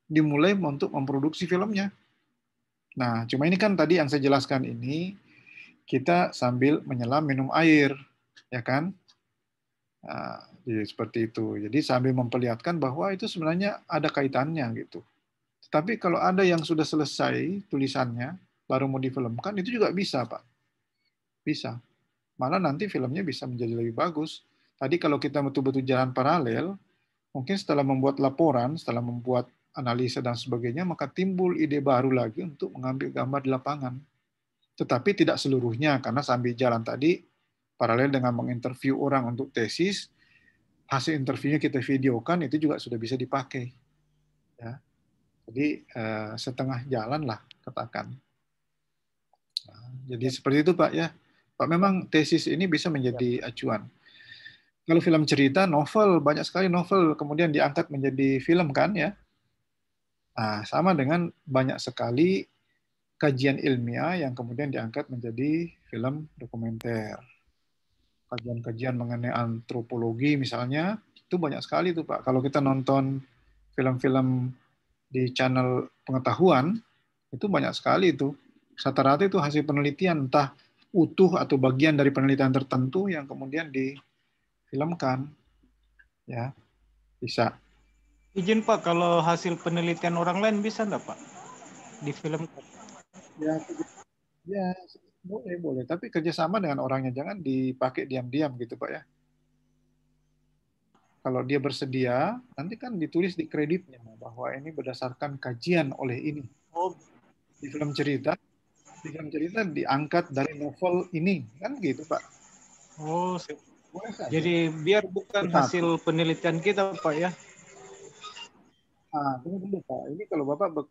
dimulai untuk memproduksi filmnya. Nah, cuma ini kan tadi yang saya jelaskan ini, kita sambil menyelam minum air, ya kan? Nah, jadi seperti itu. Jadi sambil memperlihatkan bahwa itu sebenarnya ada kaitannya gitu. Tapi kalau ada yang sudah selesai tulisannya, baru mau difilmkan, itu juga bisa, Pak. Bisa. Malah nanti filmnya bisa menjadi lebih bagus. Tadi kalau kita betul-betul jalan paralel, mungkin setelah membuat laporan, setelah membuat analisa dan sebagainya, maka timbul ide baru lagi untuk mengambil gambar di lapangan. Tetapi tidak seluruhnya, karena sambil jalan tadi, paralel dengan menginterview orang untuk tesis, hasil interviewnya kita videokan, itu juga sudah bisa dipakai. Ya. Jadi setengah jalan lah, katakan. Nah, jadi seperti itu Pak ya. Pak, memang tesis ini bisa menjadi acuan. Kalau film cerita, novel, banyak sekali novel kemudian diangkat menjadi film kan ya. Nah, sama dengan banyak sekali kajian ilmiah yang kemudian diangkat menjadi film dokumenter. Kajian-kajian mengenai antropologi misalnya, itu banyak sekali tuh Pak. Kalau kita nonton film-film di channel pengetahuan, itu banyak sekali itu. Rata-rata itu hasil penelitian, entah utuh atau bagian dari penelitian tertentu yang kemudian difilmkan. Ya, bisa. Izin Pak, kalau hasil penelitian orang lain bisa nggak Pak di film? Ya, ya, boleh, boleh. Tapi kerjasama dengan orangnya, jangan dipakai diam-diam gitu Pak ya. Kalau dia bersedia, nanti kan ditulis di kreditnya bahwa ini berdasarkan kajian oleh ini. Oh, Di film cerita diangkat dari novel ini, kan gitu Pak. oh, Boleh saja. jadi biar bukan Tetapi, hasil penelitian kita Pak ya. tunggu dulu Pak. Ini kalau Bapak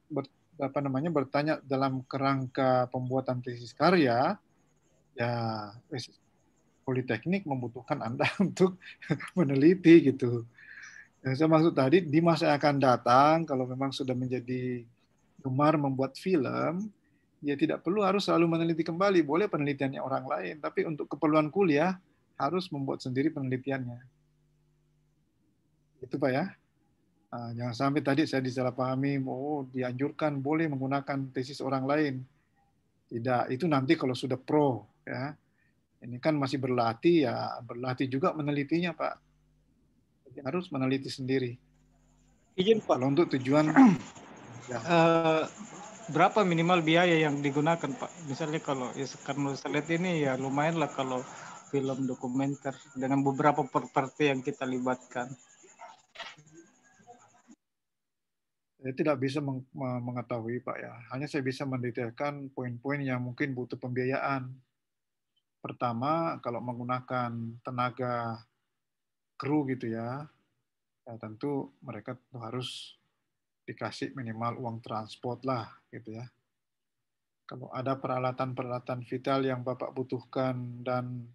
apa namanya bertanya dalam kerangka pembuatan tesis karya, ya Politeknik membutuhkan Anda untuk meneliti gitu. Yang saya maksud tadi di masa yang akan datang, kalau memang sudah menjadi gemar membuat film, ya tidak perlu harus selalu meneliti kembali. Boleh penelitiannya orang lain, tapi untuk keperluan kuliah harus membuat sendiri penelitiannya. Itu Pak ya. Nah, jangan sampai tadi saya disalahpahami, oh dianjurkan boleh menggunakan tesis orang lain. Tidak, itu nanti kalau sudah pro ya. Ini kan masih berlatih ya, berlatih juga menelitinya Pak. Jadi harus meneliti sendiri. Izin Pak, Kalau untuk tujuan ya. berapa minimal biaya yang digunakan Pak? Misalnya kalau ya karena saya lihat ini ya lumayan lah kalau film dokumenter dengan beberapa properti yang kita libatkan. Saya tidak bisa mengetahui Pak ya. Hanya saya bisa mendetailkan poin-poin yang mungkin butuh pembiayaan. Pertama, kalau menggunakan tenaga kru gitu ya, ya tentu mereka harus dikasih minimal uang transport lah gitu ya. Kalau ada peralatan-peralatan vital yang Bapak butuhkan dan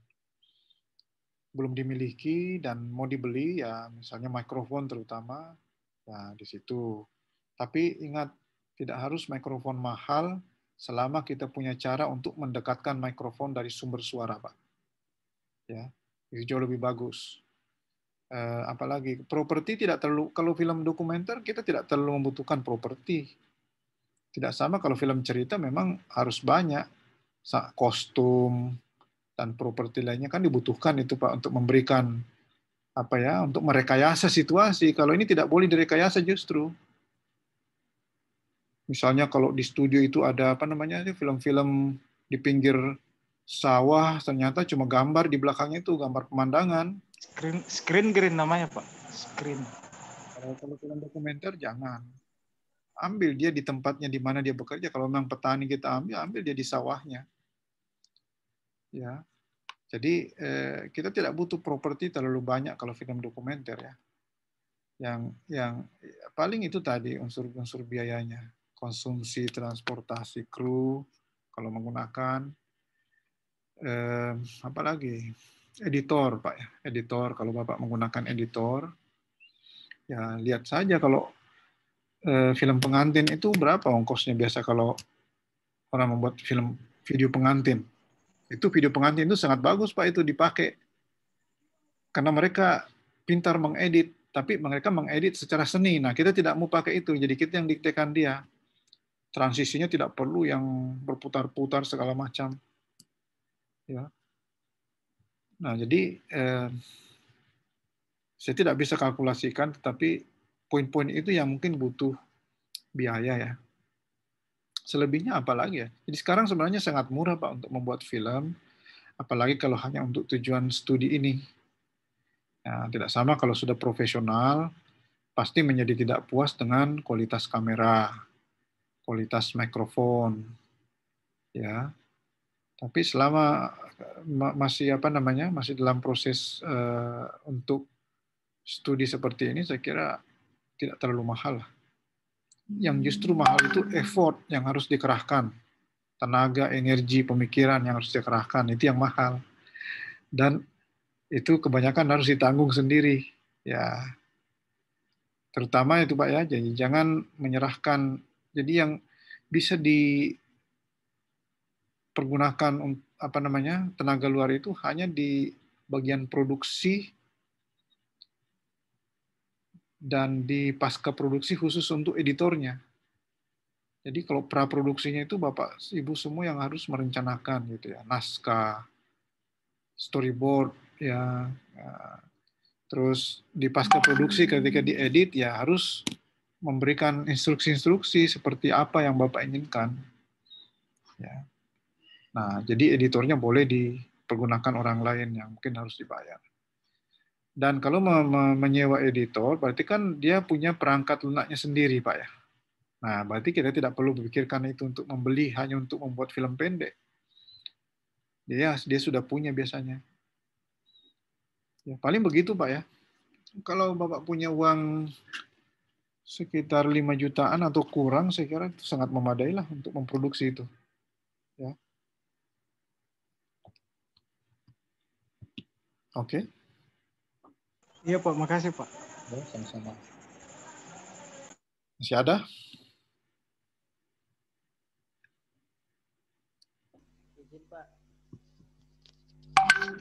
belum dimiliki dan mau dibeli, ya misalnya mikrofon terutama, ya di situ. Tapi ingat, tidak harus mikrofon mahal selama kita punya cara untuk mendekatkan mikrofon dari sumber suara, Pak. Ya, itu jauh lebih bagus. Apalagi properti tidak terlalu, kalau film dokumenter kita tidak terlalu membutuhkan properti. Tidak sama kalau film cerita memang harus banyak kostum dan properti lainnya kan dibutuhkan itu Pak untuk memberikan apa ya, untuk merekayasa situasi. Kalau ini tidak boleh direkayasa justru. Misalnya kalau di studio itu ada apa namanya film-film di pinggir sawah, ternyata cuma gambar di belakangnya itu gambar pemandangan. Screen green namanya Pak. Screen. Kalau film dokumenter jangan. Ambil dia di tempatnya di mana dia bekerja. Kalau memang petani kita ambil dia di sawahnya. Ya. Jadi kita tidak butuh properti terlalu banyak kalau film dokumenter ya. Yang paling itu tadi unsur-unsur biayanya. konsumsi transportasi kru kalau menggunakan, apa lagi, editor Pak ya, editor kalau Bapak menggunakan editor, ya lihat saja kalau film pengantin itu berapa ongkosnya biasa kalau orang membuat film video pengantin. Itu video pengantin itu sangat bagus Pak itu dipakai. Karena mereka pintar mengedit, tapi mereka mengedit secara seni. Nah, kita tidak mau pakai itu, jadi kita yang diktekan dia. Transisinya tidak perlu yang berputar-putar segala macam. Ya. Nah, jadi saya tidak bisa kalkulasikan, tetapi poin-poin itu yang mungkin butuh biaya ya. Selebihnya apalagi ya. Jadi sekarang sebenarnya sangat murah Pak untuk membuat film, apalagi kalau hanya untuk tujuan studi ini. Nah, tidak sama kalau sudah profesional, pasti menjadi tidak puas dengan kualitas kamera, kualitas mikrofon, ya. Tapi selama masih apa namanya, masih dalam proses untuk studi seperti ini, saya kira tidak terlalu mahal. Yang justru mahal itu effort yang harus dikerahkan, tenaga, energi, pemikiran yang harus dikerahkan, itu yang mahal. Dan itu kebanyakan harus ditanggung sendiri, ya. Terutama itu Pak ya, jadi jangan menyerahkan. Jadi yang bisa dipergunakan apa namanya tenaga luar itu hanya di bagian produksi dan di pasca produksi khusus untuk editornya. Jadi kalau pra produksinya itu Bapak Ibu semua yang harus merencanakan gitu ya, naskah, storyboard ya, terus di pasca produksi ketika diedit ya harus memberikan instruksi-instruksi seperti apa yang Bapak inginkan. Ya. Nah, jadi editornya boleh dipergunakan orang lain yang mungkin harus dibayar. Dan kalau menyewa editor, berarti kan dia punya perangkat lunaknya sendiri, Pak ya. Nah, berarti kita tidak perlu memikirkan itu untuk membeli hanya untuk membuat film pendek. Dia sudah punya biasanya. Ya, paling begitu, Pak ya. Kalau Bapak punya uang sekitar 5 jutaan atau kurang, saya kira itu sangat memadai lah untuk memproduksi itu. Ya. Oke. Iya Pak, makasih Pak. Ya, sama-sama. Masih ada? Izin Pak.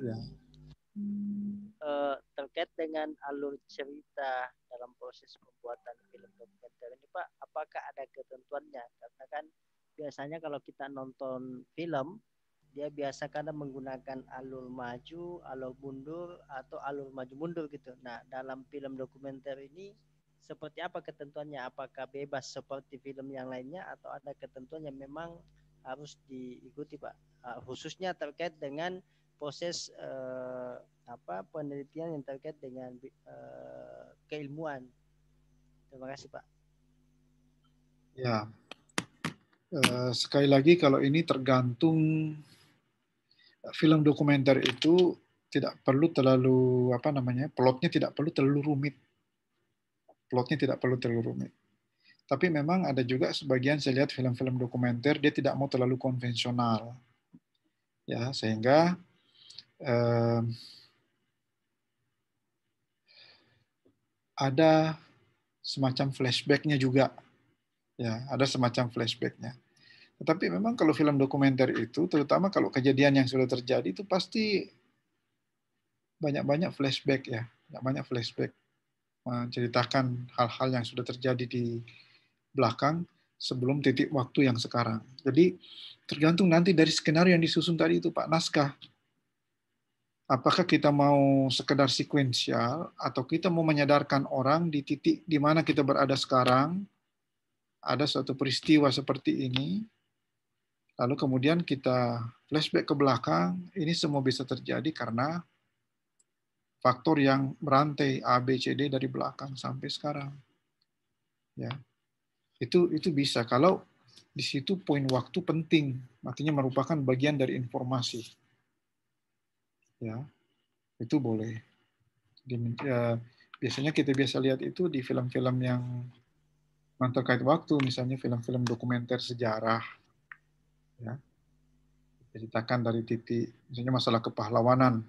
Ya. Terkait dengan alur cerita dalam proses pembuatan film dokumenter ini Pak, apakah ada ketentuannya? Karena kan biasanya kalau kita nonton film, dia biasa kadang menggunakan alur maju, alur mundur, atau alur maju mundur gitu. Nah, dalam film dokumenter ini seperti apa ketentuannya? Apakah bebas seperti film yang lainnya atau ada ketentuan yang memang harus diikuti Pak? Khususnya terkait dengan proses penelitian yang terkait dengan keilmuan. Terima kasih Pak. Ya. Sekali lagi kalau ini tergantung, film dokumenter itu tidak perlu terlalu apa namanya, plotnya tidak perlu terlalu rumit. Plotnya tidak perlu terlalu rumit. Tapi memang ada juga sebagian saya lihat film-film dokumenter dia tidak mau terlalu konvensional. Ya, sehingga ada semacam flashback-nya juga. Ya, ada semacam flashback-nya. Tetapi memang kalau film dokumenter itu, terutama kalau kejadian yang sudah terjadi itu pasti banyak-banyak flashback ya, banyak flashback menceritakan hal-hal yang sudah terjadi di belakang sebelum titik waktu yang sekarang. Jadi tergantung nanti dari skenario yang disusun tadi itu Pak, naskah. Apakah kita mau sekedar sekuensial atau kita mau menyadarkan orang di titik di mana kita berada sekarang, ada suatu peristiwa seperti ini, lalu kemudian kita flashback ke belakang, ini semua bisa terjadi karena faktor yang merantai A, B, C, D dari belakang sampai sekarang. Ya, itu bisa kalau di situ poin waktu penting, artinya merupakan bagian dari informasi. Ya, itu boleh. Biasanya kita biasa lihat itu di film-film yang Nah, terkait waktu, misalnya film-film dokumenter sejarah, ya, ceritakan dari titik, misalnya masalah kepahlawanan,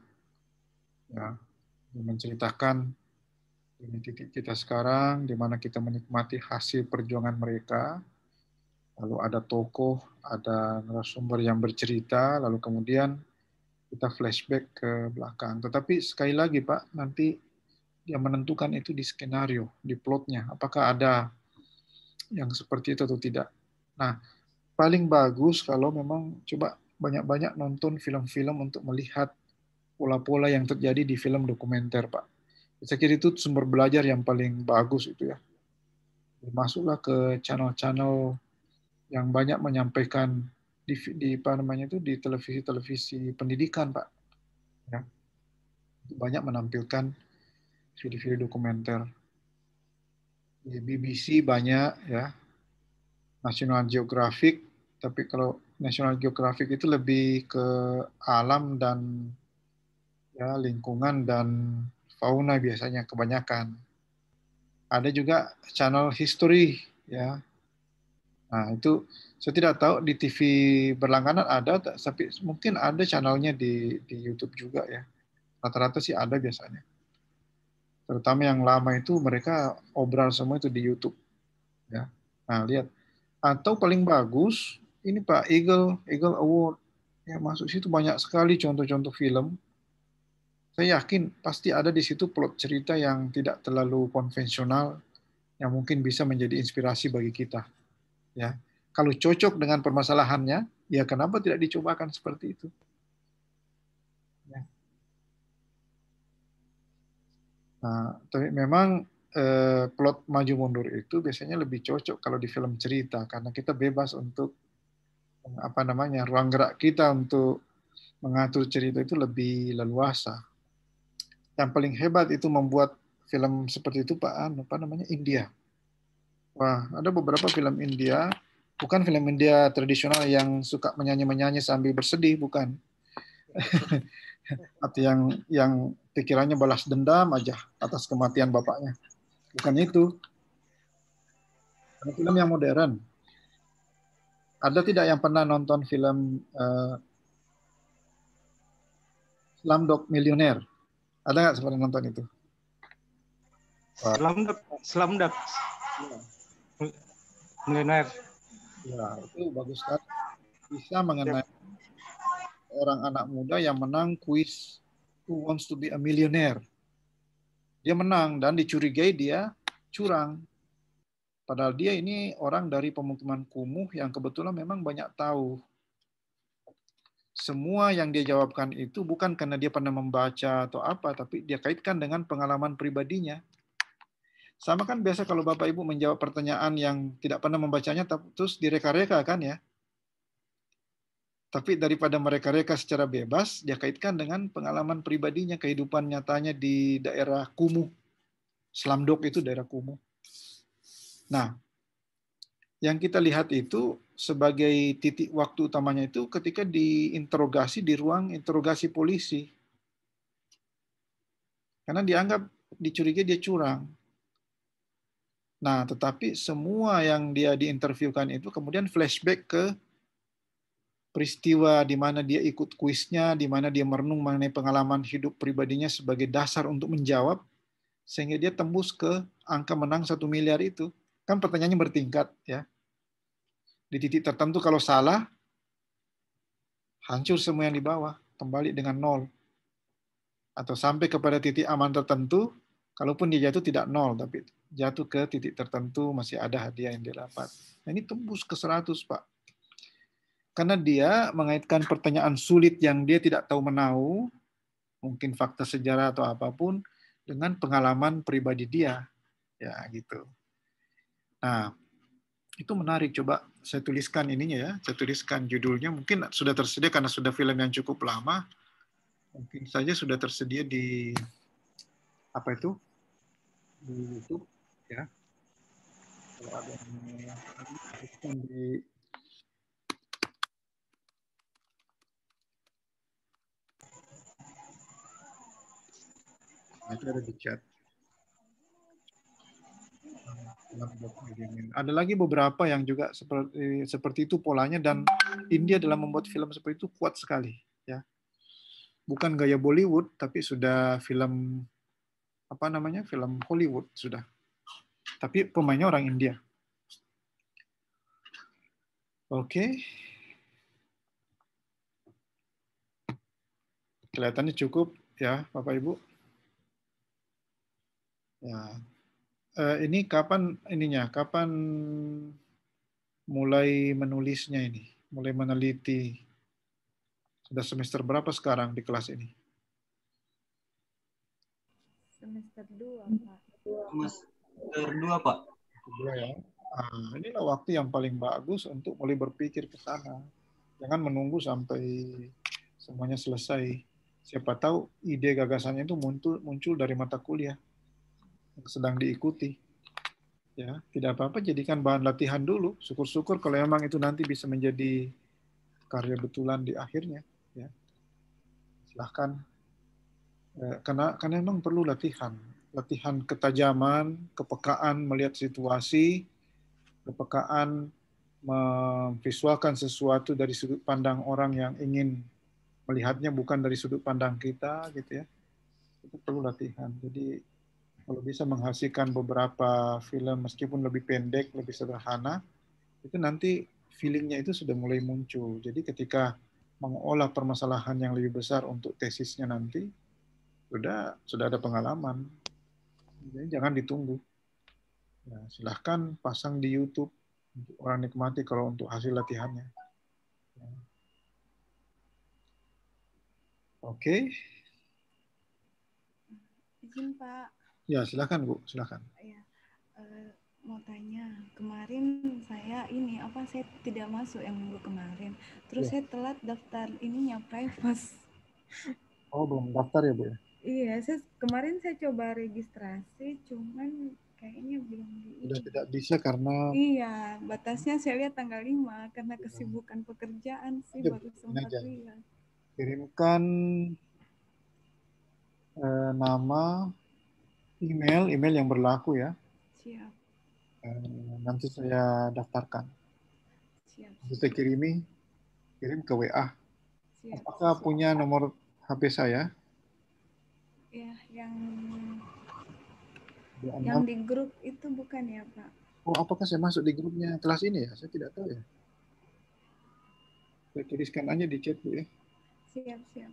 ya, menceritakan ini titik kita sekarang, di mana kita menikmati hasil perjuangan mereka, lalu ada tokoh, ada narasumber yang bercerita, lalu kemudian kita flashback ke belakang. Tetapi sekali lagi Pak, nanti yang menentukan itu di skenario, di plotnya, apakah ada yang seperti itu atau tidak. Nah, paling bagus kalau memang coba banyak-banyak nonton film-film untuk melihat pola-pola yang terjadi di film dokumenter, Pak. Saya kira itu sumber belajar yang paling bagus itu ya. Masuklah ke channel-channel yang banyak menyampaikan di apa namanya itu di televisi-televisi pendidikan, Pak. Ya, banyak menampilkan video-video dokumenter. Di BBC banyak ya, National Geographic, tapi kalau National Geographic itu lebih ke alam dan ya lingkungan dan fauna biasanya kebanyakan. Ada juga channel history ya. Nah, itu saya tidak tahu di TV berlangganan ada, tapi mungkin ada channelnya di YouTube juga ya. Rata-rata sih ada biasanya. Terutama yang lama itu mereka obral semua itu di YouTube ya. Nah, lihat. Atau paling bagus ini Pak Eagle Award. Ya, masuk situ banyak sekali contoh-contoh film. Saya yakin pasti ada di situ plot cerita yang tidak terlalu konvensional yang mungkin bisa menjadi inspirasi bagi kita. Ya, kalau cocok dengan permasalahannya, ya kenapa tidak dicobakan seperti itu? Ya. Nah, tapi memang plot maju mundur itu biasanya lebih cocok kalau di film cerita karena kita bebas untuk apa namanya ruang gerak kita untuk mengatur cerita itu lebih leluasa. Yang paling hebat itu membuat film seperti itu Pak, apa namanya India. Wah, ada beberapa film India, bukan film India tradisional yang suka menyanyi-menyanyi sambil bersedih, bukan. Atau yang pikirannya balas dendam aja atas kematian bapaknya. Bukan itu. Ada film yang modern. Ada tidak yang pernah nonton film Slumdog Millionaire? Ada nggak seperti nonton itu? Wah. Slumdog Millionaire. Ya, itu bagus sekali. Bisa mengenai orang anak muda yang menang kuis Who Wants to be a Millionaire. Dia menang dan dicurigai dia curang. Padahal dia ini orang dari pemukiman kumuh yang kebetulan memang banyak tahu. Semua yang dia jawabkan itu bukan karena dia pernah membaca atau apa, tapi dia kaitkan dengan pengalaman pribadinya. Sama kan biasa kalau Bapak Ibu menjawab pertanyaan yang tidak pernah membacanya, terus direka-reka kan ya. Tapi daripada mereka-reka secara bebas, dia kaitkan dengan pengalaman pribadinya, kehidupan nyatanya di daerah kumuh. Slumdog itu daerah kumuh. Nah, yang kita lihat itu sebagai titik waktu utamanya itu ketika diinterogasi di ruang interogasi polisi. Karena dianggap dicurigai dia curang. Nah, tetapi semua yang dia diinterviewkan itu kemudian flashback ke peristiwa di mana dia ikut kuisnya, di mana dia merenung mengenai pengalaman hidup pribadinya sebagai dasar untuk menjawab, sehingga dia tembus ke angka menang 1 miliar itu. Kan pertanyaannya bertingkat ya. Di titik tertentu kalau salah, hancur semua yang di bawah, kembali dengan nol. Atau sampai kepada titik aman tertentu, kalaupun dia jatuh tidak nol, tapi jatuh ke titik tertentu masih ada hadiah yang didapat. Nah, ini tembus ke 100, Pak. Karena dia mengaitkan pertanyaan sulit yang dia tidak tahu menahu, mungkin fakta sejarah atau apapun, dengan pengalaman pribadi dia. Ya, gitu. Nah, itu menarik. Coba saya tuliskan ininya ya, saya tuliskan judulnya. Mungkin sudah tersedia karena sudah film yang cukup lama. Mungkin saja sudah tersedia di apa itu? Di YouTube ya. Kalau ada yang di itu ada di chat. Ada lagi beberapa yang juga seperti itu polanya, dan India dalam membuat film seperti itu kuat sekali, ya. Bukan gaya Bollywood, tapi sudah film apa namanya, film Hollywood sudah. Tapi pemainnya orang India. Oke. Kelihatannya cukup ya, Bapak Ibu. Ya. Ini kapan ininya? Kapan mulai menulisnya ini? Mulai meneliti? Sudah semester berapa sekarang di kelas ini? Semester 2, Pak. Semester 2, Pak. Kedua ya. Inilah waktu yang paling bagus untuk mulai berpikir ke sana. Jangan menunggu sampai semuanya selesai. Siapa tahu ide gagasannya itu muncul dari mata kuliah yang sedang diikuti. Ya, tidak apa-apa, jadikan bahan latihan dulu. Syukur-syukur kalau memang itu nanti bisa menjadi karya betulan di akhirnya. Ya. Silahkan. Karena memang perlu latihan ketajaman, kepekaan melihat situasi, kepekaan memvisualkan sesuatu dari sudut pandang orang yang ingin melihatnya bukan dari sudut pandang kita, gitu ya. Itu perlu latihan. Jadi kalau bisa menghasilkan beberapa film meskipun lebih pendek, lebih sederhana, itu nanti feelingnya itu sudah mulai muncul. Jadi ketika mengolah permasalahan yang lebih besar untuk tesisnya nanti, sudah ada pengalaman. Jadi jangan ditunggu. Ya, silahkan pasang di YouTube untuk orang nikmati kalau untuk hasil latihannya. Ya. Oke. Izin, Pak. Ya, silahkan Bu, silahkan. Ya, mau tanya, kemarin saya tidak masuk yang minggu kemarin. Terus saya telat daftar ininya Privas. Oh, belum daftar ya, Bu ya? Iya, kemarin saya coba registrasi, cuman kayaknya belum Sudah tidak bisa karena Iya, batasnya saya lihat tanggal 5 karena kesibukan pekerjaan sih baru sempat lihat. Kirimkan nama, email yang berlaku ya. Siap. Nanti saya daftarkan. Siap. Saya kirim ke WA. Siap. Apakah punya nomor HP saya? Ya, yang di grup itu bukan ya, Pak? Oh, apakah saya masuk di grupnya kelas ini ya? Saya tidak tahu ya. Saya tuliskan aja di chat, Bu ya. Siap, siap.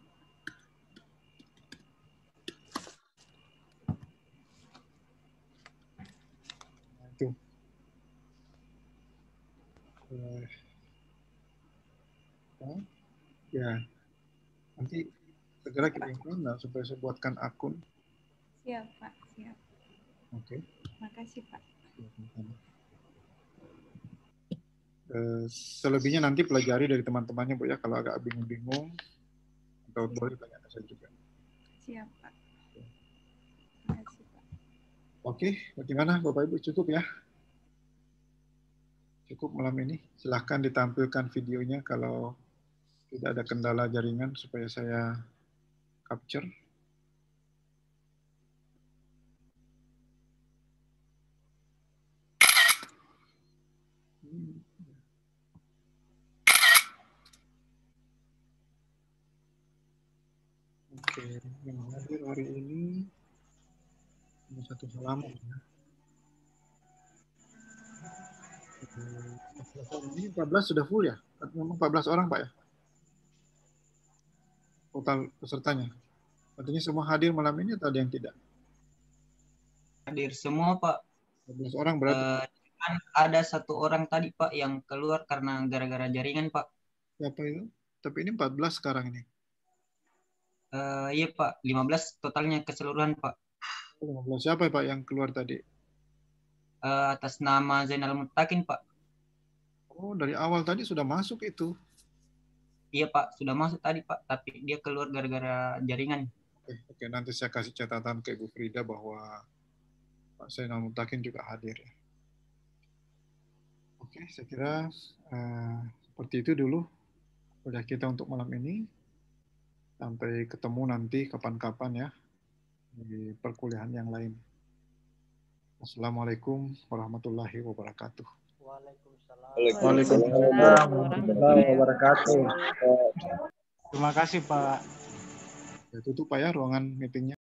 Nah, itu. Ya, nanti segera kirimkan supaya saya buatkan akun. Siap, Pak. Siap. Oke. Makasih, Pak. Selebihnya nanti pelajari dari teman-temannya, Bu ya. Kalau agak bingung-bingung, atau boleh tanya ke saya juga. Siap, Pak. Makasih, Pak. Oke, bagaimana Bapak Ibu, cukup ya? Cukup malam ini. Silahkan ditampilkan videonya kalau tidak ada kendala jaringan supaya saya capture. Oke, yang hadir hari ini ada satu halaman ya. Ini 14 sudah full ya? Memang 14 orang Pak ya? Total pesertanya. Artinya semua hadir malam ini atau ada yang tidak? Hadir semua, Pak. 14 orang berarti. Kan ada satu orang tadi, Pak, yang keluar karena gara-gara jaringan, Pak. Siapa itu? Tapi ini 14 sekarang ini. Iya, Pak. 15 totalnya keseluruhan, Pak. 15. Siapa Pak yang keluar tadi? Atas nama Zainal Mutakin, Pak. Oh, dari awal tadi sudah masuk itu. Iya, Pak. Sudah masuk tadi, Pak. Tapi dia keluar gara-gara jaringan. Oke, nanti saya kasih catatan ke Ibu Frida bahwa Pak Zainal Mutakin juga hadir. Oke, saya kira seperti itu dulu kuliah kita untuk malam ini. Sampai ketemu nanti kapan-kapan ya di perkuliahan yang lain. Assalamualaikum warahmatullahi wabarakatuh. Waalaikumsalam warahmatullahi wabarakatuh. Terima kasih Pak. Ya, tutup Pak ya ruangan meetingnya.